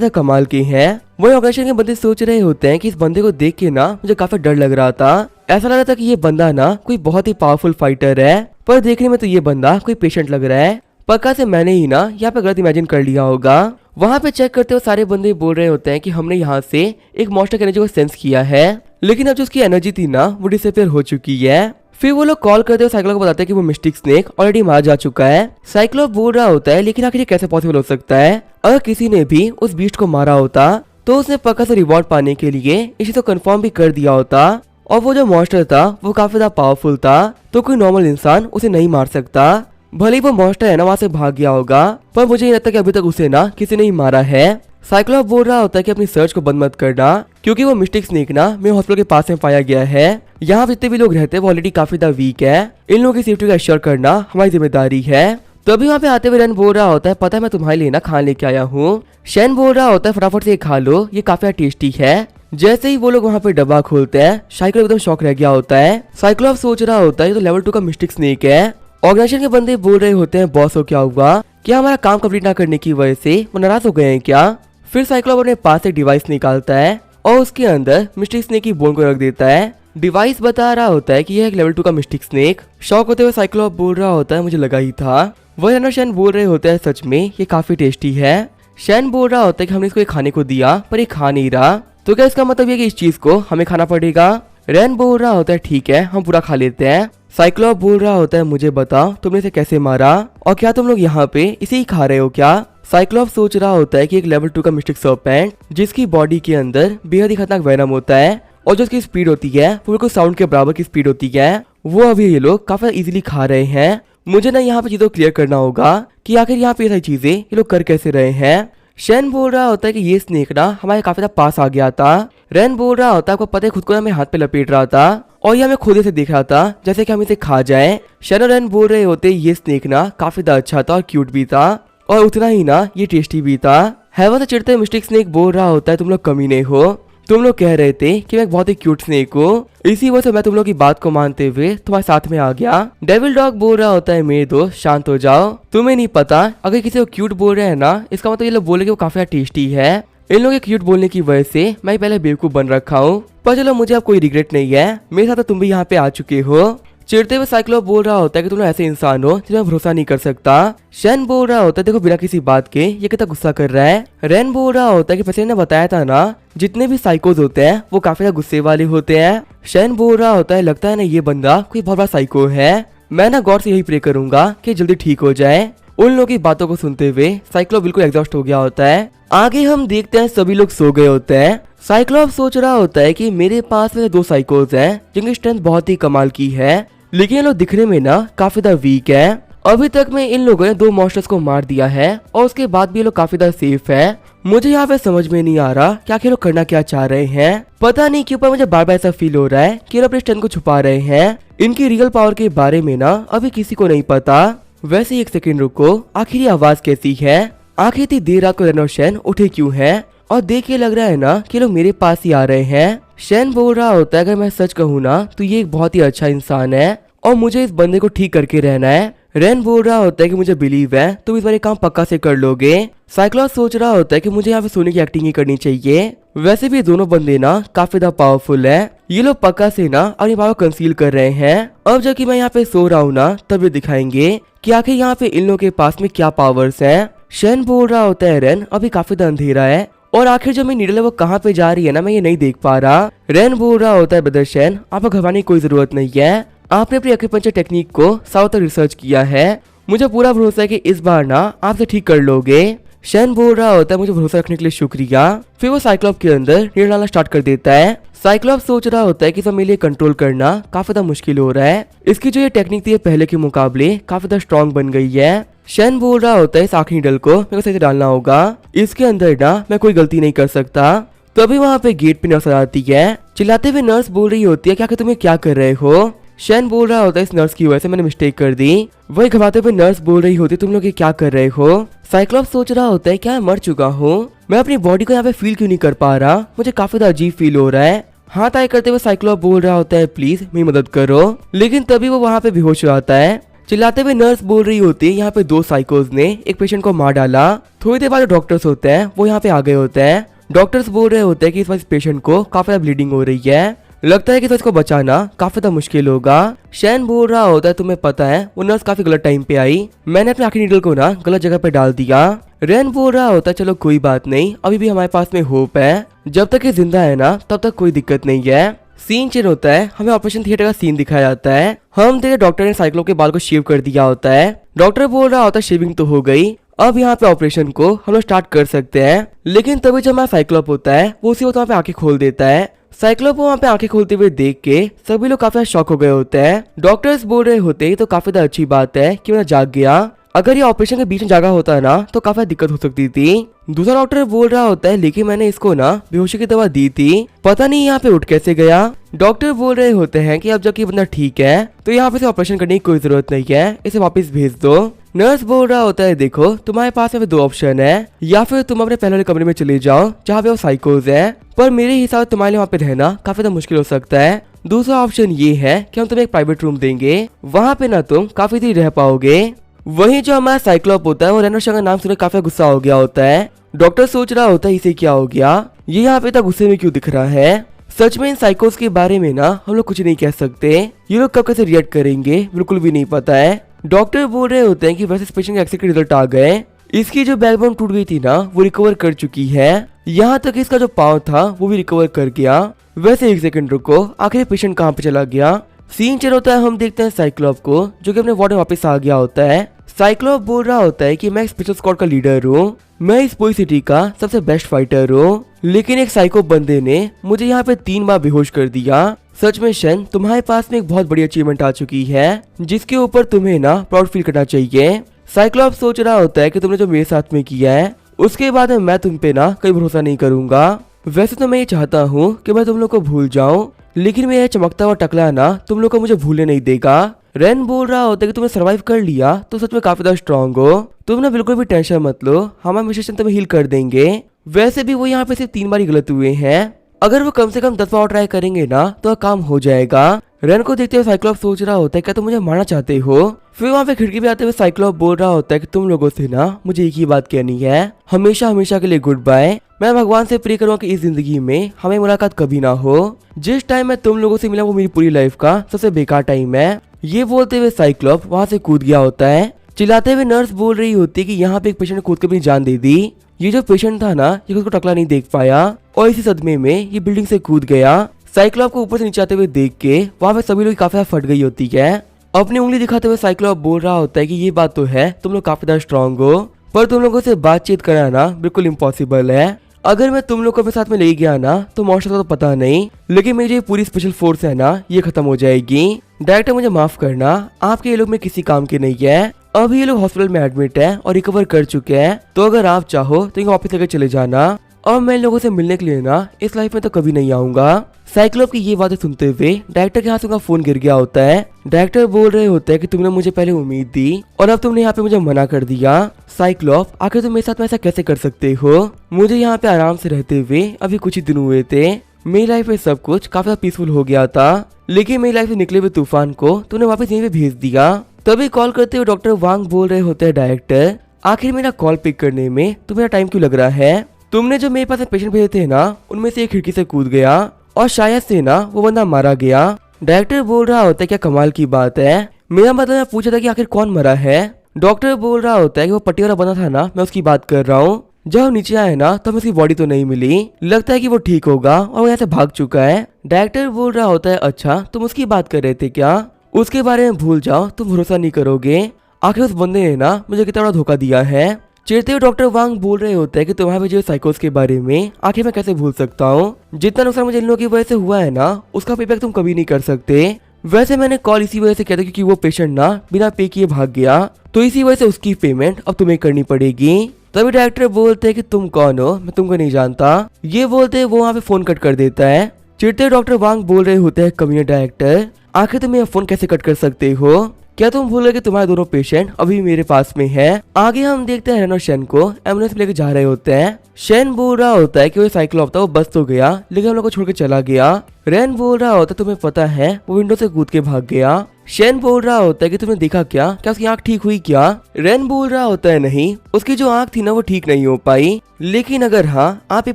ज्यादा कमाल के हैं। वही ऑर्गेनाइजेशन के बंदे सोच रहे होते हैं कि इस बंदे को देख के ना मुझे काफी डर लग रहा था, ऐसा लग रहा था कि ये बंदा ना कोई बहुत ही पावरफुल फाइटर है, पर देखने में तो ये बंदा कोई पेशेंट लग रहा है। पक्का से मैंने ही ना यहाँ पे गलत इमेजिन कर लिया होगा। वहाँ पे चेक करते हुए सारे बंदे बोल रहे होते हैं कि हमने यहाँ से एक मॉन्स्टर की एनर्जी को सेंस किया है, लेकिन अब जो उसकी एनर्जी थी ना वो डिसअपीयर हो चुकी है। फिर वो लोग कॉल करते हुए साइक्लोप को बताते हैं कि वो मिस्टिक स्नेक ऑलरेडी मारा जा चुका है। साइक्लोप बोल रहा होता है लेकिन आखिर ये कैसे पॉसिबल हो सकता है, अगर किसी ने भी उस बीस्ट को मारा होता तो उसने पक्का से रिवॉर्ड पाने के लिए इसी तो कंफर्म भी कर दिया होता, और वो जो मॉन्स्टर था वो काफी ज्यादा पावरफुल था तो कोई नॉर्मल इंसान उसे नहीं मार सकता। भले ही वो मॉन्स्टर है ना वहाँ से भाग गया होगा, पर मुझे नहीं लगता कि अभी तक उसे ना किसी ने ही मारा है। साइक्लोप बोल रहा होता है कि अपनी सर्च को बंद मत करना क्योंकि वो मिस्टिक स्नेक ना मेरे हॉस्पिटल के पास में पाया गया है। यहाँ जितने भी लोग रहते हैं वो ऑलरेडी काफी ज्यादा वीक है, इन लोगों की सेफ्टी का एश्योर करना हमारी जिम्मेदारी है। तभी वहाँ पे आते हुए रेन बोल रहा होता है पता है मैं तुम्हारे लिए ना खाना लेके आया हूँ। शैन बोल रहा होता है फटाफट से खा लो ये काफी टेस्टी है। जैसे ही वो लोग वहाँ पे डब्बा खोलते हैं साइक्लोप एकदम शॉक रह गया होता है। साइक्लोप सोच रहा होता है ये तो लेवल 2 का मिस्टिक स्नेक है। ऑर्गेनाइजेशन के बंदे बोल रहे होते हैं बॉस हो क्या हुआ, क्या हमारा काम कंप्लीट ना करने की वजह से वो नाराज हो गए हैं क्या। फिर साइक्लोप अपने पास से डिवाइस निकालता है और उसके अंदर मिस्टिक स्नेक की बोन को रख देता है। डिवाइस बता रहा होता है कि यह एक लेवल 2 का मिस्टिक स्नेक। शॉक होते हुए साइक्लोप बोल रहा होता है मुझे लगा ही था। वह रेन और शैन बोल रहे होते हैं सच में ये काफी टेस्टी है। शैन बोल रहा होता है कि हमने इसको खाने को दिया पर ये खा नहीं रहा, तो क्या इसका मतलब ये कि इस चीज को हमें खाना पड़ेगा। रेन बोल रहा होता है ठीक है हम पूरा खा लेते हैं। साइक्लोप बोल रहा होता है मुझे बताओ तुमने इसे कैसे मारा और क्या तुम लोग यहाँ पे इसे ही खा रहे हो क्या। साइक्लोप सोच रहा होता है कि एक लेवल 2 का मिस्टिक सर्पेंट जिसकी बॉडी के अंदर बेहद ही खतरनाक वेनम होता है और जो उसकी स्पीड होती है वो बिल्कुल साउंड के बराबर की स्पीड होती है, वो अभी ये लोग काफी इजीली खा रहे हैं। मुझे ना यहाँ पे चीजों को क्लियर करना होगा कि आखिर यहाँ पे ये सारी चीजें ये लोग कर कैसे रहे हैं। शैन बोल रहा होता है कि ये स्नेक ना हमारे काफी ज्यादा पास आ गया था। रेन बोल रहा होता है आपको पता है खुद को ना मेरे हाथ पे लपेट रहा था और ये हमें खुद से देख रहा था जैसे कि हम इसे खा जाए। शैन और रेन बोल रहे होते ये स्नेक ना काफी ज्यादा अच्छा था और क्यूट भी था और उतना ही ना ये टेस्टी भी था। हेवन से चिढ़ते मिस्टिक स्नेक बोल रहा होता है तुम लोग कमीने हो, तुम लोग कह रहे थे कि मैं बहुत ही क्यूट स्नेक हूँ, इसी वजह से मैं तुम लोग की बात को मानते हुए तुम्हारे साथ में आ गया। डेविल डॉग बोल रहा होता है मेरे दोस्त शांत हो जाओ, तुम्हें नहीं पता अगर किसी को क्यूट बोल रहे हैं ना इसका मतलब ये लोग बोले कि वो काफी टेस्टी है। इन लोगों के क्यूट बोलने की वजह से मैं पहले बेवकूफ बन रखा हूँ, पर चलो मुझे अब कोई रिग्रेट नहीं है, मेरे साथ तो तुम भी यहाँ पे आ चुके हो। चिढ़ते हुए साइक्लोप बोल रहा होता है कि तुम लोग ऐसे इंसान हो जिन्हें भरोसा नहीं कर सकता। शैन बोल रहा होता है देखो बिना किसी बात के ये कितना गुस्सा कर रहा है। रेन बोल रहा होता है कि पहले ने बताया था ना जितने भी साइकोज होते हैं वो काफी ज्यादा गुस्से वाले होते हैं। शैन बोल रहा होता है लगता है ना ये बंदा कोई बहुत बड़ा साइको है, मैं ना गॉड से यही प्रे करूंगा कि जल्दी ठीक हो जाए। उन लोगों की बातों को सुनते हुए साइक्लोप बिल्कुल एग्जॉस्ट हो गया होता है। आगे हम देखते हैं सभी लोग सो गए होते हैं। साइक्लोप सोच रहा होता है कि मेरे पास में 2 साइकोज हैं जिनकी स्ट्रेंथ बहुत ही कमाल की है, लेकिन ये लोग दिखने में ना काफी ज्यादा वीक है अभी तक में इन लोगों ने 2 मॉन्स्टर्स को मार दिया है और उसके बाद भी ये लोग काफी ज्यादा सेफ है। मुझे यहाँ पे समझ में नहीं आ रहा कि आखिर लोग करना क्या चाह रहे हैं। पता नहीं क्यों पर मुझे बार बार ऐसा फील हो रहा है कि ये लोग अपने स्ट्रेंथ को छुपा रहे हैं। इनकी रियल पावर के बारे में ना अभी किसी को नहीं पता। वैसे एक सेकंड रुको, आखिर ये आवाज कैसी है? आखिर इतनी देर रात को रेन और शैन उठे क्यों है? और देख के लग रहा है ना कि लोग मेरे पास ही आ रहे हैं। शैन बोल रहा होता है अगर मैं सच कहूँ ना तो ये एक बहुत ही अच्छा इंसान है और मुझे इस बंदे को ठीक करके रहना है। रेन बोल रहा होता है कि मुझे बिलीव है तुम इस बार काम पक्का से कर लोगे। साइक्लॉप्स सोच रहा होता है कि मुझे यहाँ पे सोने की एक्टिंग ही करनी चाहिए। वैसे भी दोनों बंदे ना काफी ज्यादा पावरफुल है। ये लोग पक्का से ना अपनी पावर कंसील कर रहे हैं। अब जबकि मैं यहाँ पे सो रहा हूँ ना तब ये दिखाएंगे कि आखिर यहाँ पे इन लोगों के पास में क्या पावर्स हैं। शैन बोल रहा होता है रेन अभी काफी ज्यादा अंधेरा है और आखिर जो मेरी नीडल है वो कहाँ पे जा रही है ना मैं ये नहीं देख पा रहा। रेन बोल रहा होता है ब्रदर शैन आपको घबराने की कोई जरूरत नहीं है। आपने अपनी एक्यूपंक्चर टेक्निक को सालों तक रिसर्च किया है। मुझे पूरा भरोसा है कि इस बार ना आपसे ठीक कर लोगे। शैन बोल रहा होता है मुझे भरोसा रखने के लिए शुक्रिया। फिर वो साइक्लॉप के अंदर नीडल डालना स्टार्ट कर देता है। साइक्लॉप सोच रहा होता है कि सब मेरे लिए कंट्रोल करना काफी ज्यादा मुश्किल हो रहा है। इसकी जो ये टेक्निक थी ये पहले के मुकाबले काफी ज्यादा स्ट्रॉन्ग बन गई है। शैन बोल रहा होता है इस आखिरी नीडल को मेरे को सही से डालना होगा। इसके अंदर ना मैं कोई गलती नहीं कर सकता। तभी वहाँ पे गेट पे नर्स आती है। चिल्लाते हुए नर्स बोल रही होती है क्या तुम्हें क्या कर रहे हो? शैन बोल रहा होता है इस नर्स की वजह से मैंने मिस्टेक कर दी। वही घबराते हुए नर्स बोल रही होती तुम लोग ये क्या कर रहे हो? साइक्लॉप्स सोच रहा होता है क्या मैं मर चुका हूँ? मैं अपनी बॉडी को यहाँ पे फील क्यों नहीं कर पा रहा? मुझे काफी ज्यादा अजीब फील हो रहा है। हाथ आए करते हुए साइक्लॉप बोल रहा होता है प्लीज मेरी मदद करो। लेकिन तभी वो वहाँ पे बेहोश हो जाता है। चिल्लाते हुए नर्स बोल रही होती है यहाँ पे 2 साइकोज ने एक पेशेंट को मार डाला। थोड़ी देर बाद जो डॉक्टर्स होते हैं वो यहाँ पे आ गए होते हैं। डॉक्टर्स बोल रहे होते हैं कि इस वक्त पेशेंट को काफी ज्यादा ब्लीडिंग हो रही है। लगता है कि तो इसको बचाना काफी ज्यादा मुश्किल होगा। शैन बोल रहा होता है तुम्हें पता है वो नर्स काफी गलत टाइम पे आई। मैंने अपने आखिरी नीडल को ना गलत जगह पे डाल दिया। रेन बोल रहा होता है चलो कोई बात नहीं अभी भी हमारे पास में होप है। जब तक ये जिंदा है ना तब तक कोई दिक्कत नहीं है। सीन चेंज होता है। हमें ऑपरेशन थिएटर का सीन दिखाया जाता है। हम देखते डॉक्टर ने साइक्लोप के बाल को शेव कर दिया होता है। डॉक्टर बोल रहा होता है शेविंग तो हो गई अब यहाँ पे ऑपरेशन को हम लोग स्टार्ट कर सकते हैं। लेकिन तभी जब हमारा साइक्लोप होता है वो उसी वक्त वहाँ पे आंखें खोल देता है। साइक्लोप को वहाँ पे आंखें खोलते हुए देख के सभी लोग काफी शॉक हो गए होते हैं। डॉक्टर्स बोल रहे होते हैं तो काफी ज्यादा अच्छी बात है कि मैं जाग गया। अगर ये ऑपरेशन के बीच में जागा होता है ना तो काफी दिक्कत हो सकती थी। दूसरा डॉक्टर बोल रहा होता है लेकिन मैंने इसको ना बेहोशी की दवा दी थी पता नहीं यहाँ पे उठ कैसे गया। डॉक्टर बोल रहे होते हैं कि अब जब ये बंदा ठीक है तो यहाँ पे ऑपरेशन करने की कोई जरूरत नहीं है इसे वापस भेज दो। नर्स बोल रहा होता है देखो तुम्हारे पास में 2 ऑप्शन है या फिर तुम अपने पहले वाले कमरे में चले जाओ जहाँ पे वो साइकोज है पर मेरे हिसाब से तुम्हारे लिए वहाँ पे रहना काफी ज्यादा मुश्किल हो सकता है। दूसरा ऑप्शन ये है कि हम तुम्हें एक प्राइवेट रूम देंगे वहाँ पे ना तुम काफी देर रह पाओगे। वहीं जो हमारा साइक्लोप होता है वो रेनो का नाम सुनकर काफी गुस्सा हो गया होता है। डॉक्टर सोच रहा होता है इसे क्या हो गया ये यहाँ पे इतना गुस्से में क्यों दिख रहा है। सच में इन साइकोस के बारे में ना हम लोग कुछ नहीं कह सकते। ये लोग कब कैसे रिएक्ट करेंगे बिल्कुल भी नहीं पता है। डॉक्टर बोल रहे होते हैं कि वैसे पेशेंट के एक्सरे के रिजल्ट आ गए। इसकी जो बैकबोन टूट गई थी ना वो रिकवर कर चुकी है। यहाँ तक इसका जो पाँव था वो भी रिकवर कर गया। वैसे एक सेकंड रुको आखिर पेशेंट कहाँ पे चला गया। सीन चल होता है हम देखते हैं साइक्लोप को जो कि अपने वार्ड में वापस आ गया होता है। साइक्लोप बोल रहा होता है कि मैं स्पेशल स्क्वाड का लीडर हूँ। मैं इस पूरी सिटी का सबसे बेस्ट फाइटर हूँ लेकिन एक साइको बंदे ने मुझे यहाँ पे 3 बार बेहोश कर दिया। सच में शन तुम्हारे पास में एक बहुत बड़ी अचीवमेंट आ चुकी है जिसके ऊपर तुम्हें ना प्राउड फील करना चाहिए। साइक्लोप सोच रहा होता है कि तुमने जो मेरे साथ में किया है उसके बाद मैं तुम पे ना कोई भरोसा नहीं करूंगा। वैसे तो मैं ये चाहता हूँ कि मैं तुम लोग को भूल जाऊं लेकिन मेरा चमकता हुआ टकला ना तुम लोग को मुझे भूलने नहीं देगा। रेन बोल रहा होता है कि तुमने सरवाइव कर लिया तो सच में काफी ज्यादा स्ट्रॉन्ग हो। तुम ना बिल्कुल भी टेंशन मत लो हमारा मिशन तुम्हें हील कर देंगे। वैसे भी वो यहाँ पे सिर्फ 3 बार ही गलत हुए हैं। अगर वो कम से कम 10 बार ट्राई करेंगे ना तो काम हो जाएगा। रेन को देखते हुए साइक्लोप सोच रहा होता है क्या तुम मुझे मारना चाहते हो। फिर वहाँ पे खिड़की पे आते हुए साइक्लोप बोल रहा होता है कि तुम लोगों से ना मुझे एक ही बात कहनी है हमेशा हमेशा के लिए गुड बाय। मैं भगवान से प्रे करूँगा कि इस जिंदगी में हमें मुलाकात कभी ना हो। जिस टाइम मैं तुम लोगों से मिला वो मेरी पूरी लाइफ का सबसे बेकार टाइम है। ये बोलते हुए साइक्लोप वहाँ से कूद गया होता है। चिल्लाते हुए नर्स बोल रही होती है कि यहाँ पे एक पेशेंट ने कूद के अपनी जान दे दी। ये जो पेशेंट था ना ये उसको टकला नहीं देख पाया और इसी सदमे में ये बिल्डिंग से कूद गया। साइक्लोप को ऊपर से नीचे आते हुए देख के वहाँ पे सभी लोग काफी फट गई होती है। अपनी उंगली दिखाते हुए साइक्लोप बोल रहा होता है कि ये बात तो है तुम लोग काफी ज्यादा स्ट्रॉन्ग हो पर तुम लोगों से बातचीत कराना बिल्कुल इम्पॉसिबल है। अगर मैं तुम लोग को अपने साथ में ले गया ना तो मॉन्स्टर का तो पता नहीं लेकिन मेरी जो पूरी स्पेशल फोर्स है ना ये खत्म हो जाएगी। डायरेक्टर मुझे माफ करना आपके ये लोग में किसी काम के नहीं है। अभी ये लोग हॉस्पिटल में एडमिट है और रिकवर कर चुके हैं, तो अगर आप चाहो तो इनको वापस लेकर चले जाना। और मैं इन लोगों से मिलने के लिए ना इस लाइफ में तो कभी नहीं आऊंगा। साइक्लोप की ये बातें सुनते हुए डायरेक्टर के हाथ से उनका फोन गिर गया होता है। डायरेक्टर बोल रहे होते हैं कि तुमने मुझे पहले उम्मीद दी और अब तुमने यहाँ पे मुझे मना कर दिया। साइक्लोप, आखिर तुम मेरे साथ में ऐसा कैसे कर सकते हो? मुझे यहाँ पे आराम से रहते हुए अभी कुछ ही दिन हुए थे। मेरी लाइफ में सब कुछ काफी ज्यादा पीसफुल हो गया था, लेकिन मेरी लाइफ से निकले हुए तूफान को तूने वापस यहीं पे भेज दिया। तभी कॉल करते हुए डॉक्टर वांग बोल रहे होते हैं, डायरेक्टर आखिर मेरा कॉल पिक करने में तुम्हें टाइम क्यों लग रहा है? तुमने जो मेरे पास पेशेंट भेजे थे ना, उनमें से एक खिड़की से कूद गया और शायद से ना वो बंदा मारा गया। डायरेक्टर बोल रहा होता है, क्या कमाल की बात है, मेरा मतलब मैं पूछा था कि आखिर कौन मरा है। डॉक्टर बोल रहा होता है कि वो पट्टी वाला बंदा था ना, मैं उसकी बात कर रहा हूँ। जब हम नीचे आए ना तो हमें उसकी बॉडी तो नहीं मिली, लगता है कि वो ठीक होगा और वो यहाँ से भाग चुका है। डायरेक्टर बोल रहा होता है, अच्छा तुम उसकी बात कर रहे थे क्या? उसके बारे में भूल जाओ, तुम भरोसा नहीं करोगे। आखिर उस बंदे ने ना मुझे कितना बड़ा धोखा दिया है। चिढ़ते हुए डॉक्टर वांग बोल रहे होते हैं कि तुम्हारे वजह साइकोस के बारे में आखिर मैं कैसे भूल सकता हूँ? जितना नुकसान मुझे इन लोगों की वजह से हुआ है ना, उसका पे बैक तुम कभी नहीं कर सकते। वैसे मैंने कॉल इसी वजह से किया था क्योंकि वो पेशेंट ना बिना पे किए भाग गया, तो इसी वजह से उसकी पेमेंट अब तुम्हें करनी पड़ेगी। तभी डायरेक्टर बोलते हैं कि तुम कौन हो, मैं तुमको नहीं जानता। ये बोलते हैं वो वहाँ पे फोन कट कर देता है। चिढ़ते डॉक्टर वांग बोल रहे होते हैं, कमीने डायरेक्टर आखिर तुम ये फोन कैसे कट कर सकते हो? क्या तुम भूल गए कि तुम्हारे दोनों पेशेंट अभी मेरे पास में है? आगे हम देखते हैं रेन और शेन को एम्बुलेंस में लेकर जा रहे होते हैं। शेन बोल रहा होता है कि वो साइक्लोप था, वो बस तो गया लेकिन हम लोग को छोड़ के चला गया। रेन बोल रहा होता है, तुम्हें पता है वो विंडो से कूद के भाग गया। शेन बोल रहा होता है कि तुमने देखा क्या उसकी आंख ठीक हुई क्या? रेन बोल रहा होता है, नहीं, उसकी जो आंख थी ना वो ठीक नहीं हो पाई, लेकिन अगर हाँ आप एक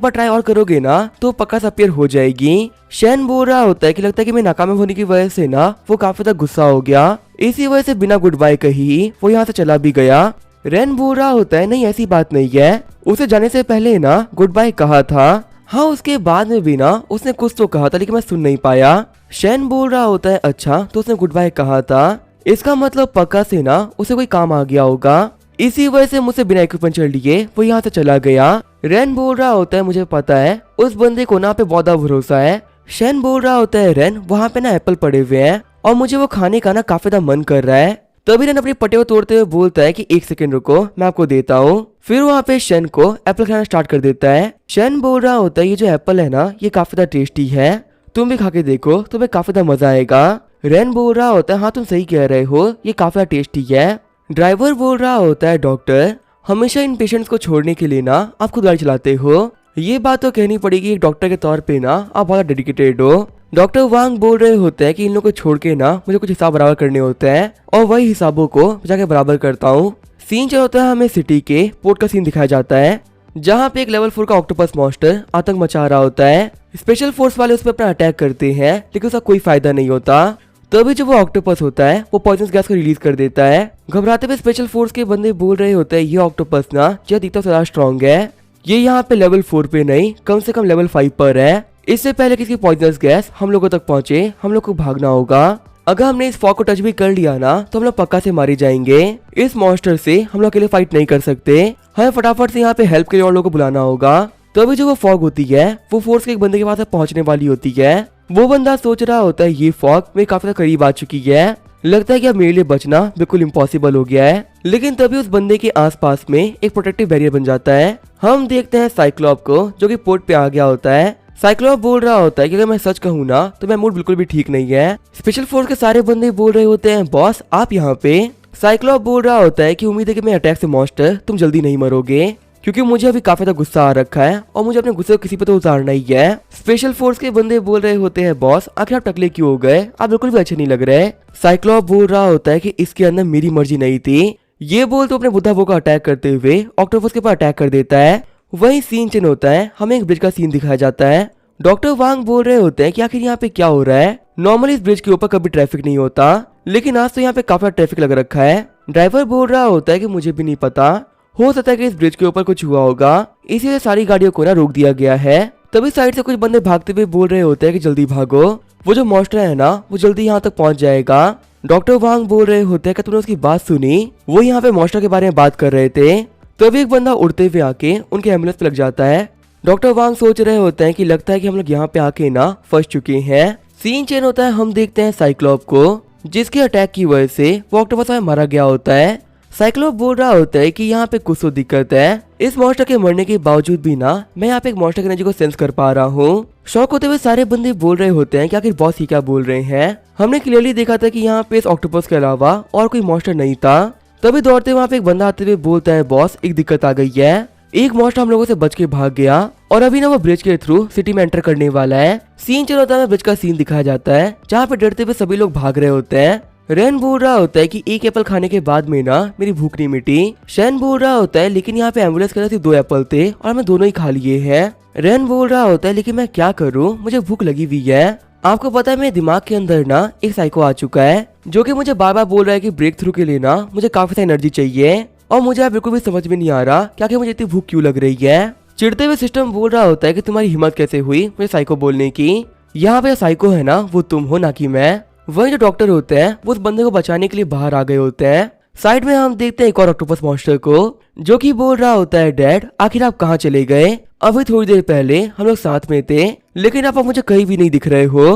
बार ट्राई और करोगे ना तो पक्का सपेयर हो जाएगी। शेन बोल रहा होता है कि लगता है कि मैं नाकाम होने की वजह से ना वो काफी ज्यादा गुस्सा हो गया, इसी वजह से बिना गुड बाय कही वो यहाँ से चला भी गया। रेन बोल रहा होता है, नहीं ऐसी बात नहीं है, उसे जाने से पहले ना गुड बाय कहा था। हाँ उसके बाद में भी ना उसने कुछ तो कहा था लेकिन मैं सुन नहीं पाया। शेन बोल रहा होता है, अच्छा तो उसने गुड बाय कहा था, इसका मतलब पक्का से ना उसे कोई काम आ गया होगा, इसी वजह से मुझसे बिना एक्यूपंक्चर लिए वो यहाँ से चला गया। रेन बोल रहा होता है, मुझे पता है उस बंदे को ना पे बहुत भरोसा है। शेन बोल रहा होता है, रेन वहाँ पे ना एप्पल पड़े हुए हैं और मुझे वो खाने का ना काफी ज्यादा मन कर रहा है। तभी रेन अपनी पट्टे को तोड़ते हुए बोलता है कि एक सेकंड रुको, मैं आपको देता हूँ। फिर वहाँ पे शेन को एप्पल खाना स्टार्ट कर देता है। शेन बोल रहा होता है, ये जो एप्पल है ना ये काफी ज्यादा टेस्टी है, तुम भी खा के देखो, तुम्हें काफी ज्यादा मजा आएगा। रेन बोल रहा होता है, हाँ तुम सही कह रहे हो, ये काफी ज्यादा टेस्टी है। ड्राइवर बोल रहा होता है, डॉक्टर हमेशा इन पेशेंट्स को छोड़ने के लिए ना आप खुद गाड़ी चलाते हो, ये बात तो कहनी पड़ेगी, एक डॉक्टर के तौर पे ना आप बहुत डेडिकेटेड हो। डॉक्टर वांग बोल रहे होते हैं कि इन लोगों को छोड़ के ना मुझे कुछ हिसाब बराबर करने होते हैं और वही हिसाबों को जाके बराबर करता हूँ। सीन चल होता है, हमें सिटी के पोर्ट का सीन दिखाया जाता है, जहाँ पे एक लेवल 4 का ऑक्टोपस मॉन्स्टर आतंक मचा रहा होता है। स्पेशल फोर्स वाले उस पर अपना अटैक करते हैं लेकिन उसका कोई फायदा नहीं होता। तभी जब वो ऑक्टोपस होता है वो पॉइजनस गैस को रिलीज कर देता है। घबराते हुए स्पेशल फोर्स के बंदे बोल रहे होते हैं, ये ऑक्टोपस ना जो दिखता ज्यादा स्ट्रॉन्ग है, ये यहाँ पे लेवल 4 पे नहीं कम से कम लेवल 5 पर है, इससे पहले किसी पॉइजनस गैस हम लोगों तक पहुँचे हम लोग को भागना होगा। अगर हमने इस फॉग को टच भी कर लिया ना तो हम लोग पक्का से मारे जाएंगे, इस मॉन्स्टर से हम लोग अकेले फाइट नहीं कर सकते, हमें फटाफट से यहाँ पे हेल्प के लिए और लोगों को बुलाना होगा। तभी जो वो फॉग होती है वो फोर्स के एक बंदे के पास पहुंचने वाली होती है। वो बंदा सोच रहा होता है, ये फॉग मेरे काफी करीब आ चुकी है, लगता है कि अब मेरे लिए बचना बिल्कुल इम्पॉसिबल हो गया है। लेकिन तभी उस बंदे के आसपास में एक प्रोटेक्टिव बैरियर बन जाता है। हम देखते हैं साइक्लोप को जो कि पोर्ट पे आ गया होता है। साइक्लोप बोल रहा होता है कि अगर मैं सच कहूँ ना तो मेरा मूड बिल्कुल भी ठीक नहीं है। स्पेशल फोर्स के सारे बंदे बोल रहे होते हैं, बॉस आप यहाँ पे। साइक्लोप बोल रहा होता है कि उम्मीद है कि मैं अटैक से मॉन्स्टर तुम जल्दी नहीं मरोगे, क्योंकि मुझे अभी काफी ज्यादा गुस्सा आ रखा है और मुझे अपने गुस्से को किसी पे तो उतारना ही है। स्पेशल फोर्स के बंदे बोल रहे होते हैं, बॉस आखिर आप टकले क्यों हो गए, आप बिल्कुल भी अच्छे नहीं लग रहे। साइक्लोप बोल रहा होता है कि इसके अंदर मेरी मर्जी नहीं थी। ये बोल तो अपने बुद्धा को अटैक करते हुए ऑक्टोपस के ऊपर अटैक कर देता है। वही सीन चेंज होता है, हमें एक ब्रिज का सीन दिखाया जाता है। डॉक्टर वांग बोल रहे होते हैं कि आखिर यहाँ पे क्या हो रहा है। नॉर्मली इस ब्रिज के ऊपर कभी ट्रैफिक नहीं होता, लेकिन आज तो यहाँ पे काफी ट्रैफिक लग रखा है। ड्राइवर बोल रहा होता है कि मुझे भी नहीं पता, हो सकता है कि इस ब्रिज के ऊपर कुछ हुआ होगा, इसीलिए सारी गाड़ियों को ना रोक दिया गया है। तभी साइड से कुछ बंदे भागते हुए बोल रहे होते हैं कि जल्दी भागो, वो जो मॉन्स्टर है ना वो जल्दी यहाँ तक पहुँच जाएगा। डॉक्टर वांग बोल रहे होते हैं कि तुमने उसकी बात सुनी, वो यहाँ पे मॉन्स्टर के बारे में बात कर रहे थे। तभी एक बंदा उड़ते हुए आके उनके एम्बुलेंस पे लग जाता है। डॉक्टर वांग सोच रहे होते हैं कि लगता है कि हम लोग यहाँ पे आके ना फंस चुके हैं। सीन चेंज होता है, हम देखते हैं साइक्लोप को, जिसके अटैक की वजह से वो ऑक्टोपस में मारा गया होता है। साइक्लोप बोल रहा होता है कि यहाँ पे कुछ तो दिक्कत है। इस मॉन्स्टर के मरने के बावजूद भी ना मैं यहाँ पे एक मॉन्स्टर की एनर्जी को सेंस कर पा रहा हूँ। शॉक होते हुए सारे बंदे बोल रहे होते हैं कि आखिर बॉस ये क्या बोल रहे हैं। हमने क्लियरली देखा था कि यहाँ पे इस ऑक्टोपस के अलावा और कोई मॉन्स्टर नहीं था। तभी दौड़ते वहाँ पे एक बंदा आते हुए बोलता है बॉस एक दिक्कत आ गई है। एक मॉन्स्टर हम लोगों से बच के भाग गया और अभी ना वो ब्रिज के थ्रू सिटी में एंटर करने वाला है। सीन चल रहा है, ब्रिज का सीन दिखाया जाता है जहाँ पे डरते हुए सभी लोग भाग रहे होते हैं। रेन बोल रहा होता है कि एक एप्पल खाने के बाद में ना मेरी भूख नहीं मिटी। शैन बोल रहा होता है लेकिन यहाँ पे एम्बुलेंस के अंदर सिर्फ 2 एप्पल थे और मैं दोनों ही खा लिए हैं। रेन बोल रहा होता है लेकिन मैं क्या करूँ, मुझे भूख लगी हुई है। आपको पता है मेरे दिमाग के अंदर ना एक साइको आ चुका है जो कि मुझे बार बार बोल रहा है कि ब्रेक थ्रू के लिए ना मुझे काफी सारी एनर्जी चाहिए और मुझे अब बिल्कुल भी समझ में नहीं आ रहा कि आखिर मुझे इतनी भूख क्यों लग रही है। चिढ़ते हुए सिस्टम बोल रहा होता है कि तुम्हारी हिम्मत कैसे हुई मुझे साइको बोलने की। यहाँ पे साइको है ना वो तुम हो ना कि मैं। वही जो डॉक्टर होते हैं वो उस बंदे को बचाने के लिए बाहर आ गए होते हैं। साइड में हम देखते हैं एक और ऑक्टोपस मॉन्स्टर को जो कि बोल रहा होता है डैड आखिर आप कहाँ चले गए, अभी थोड़ी देर पहले हम लोग साथ में थे लेकिन आप मुझे कहीं भी नहीं दिख रहे हो।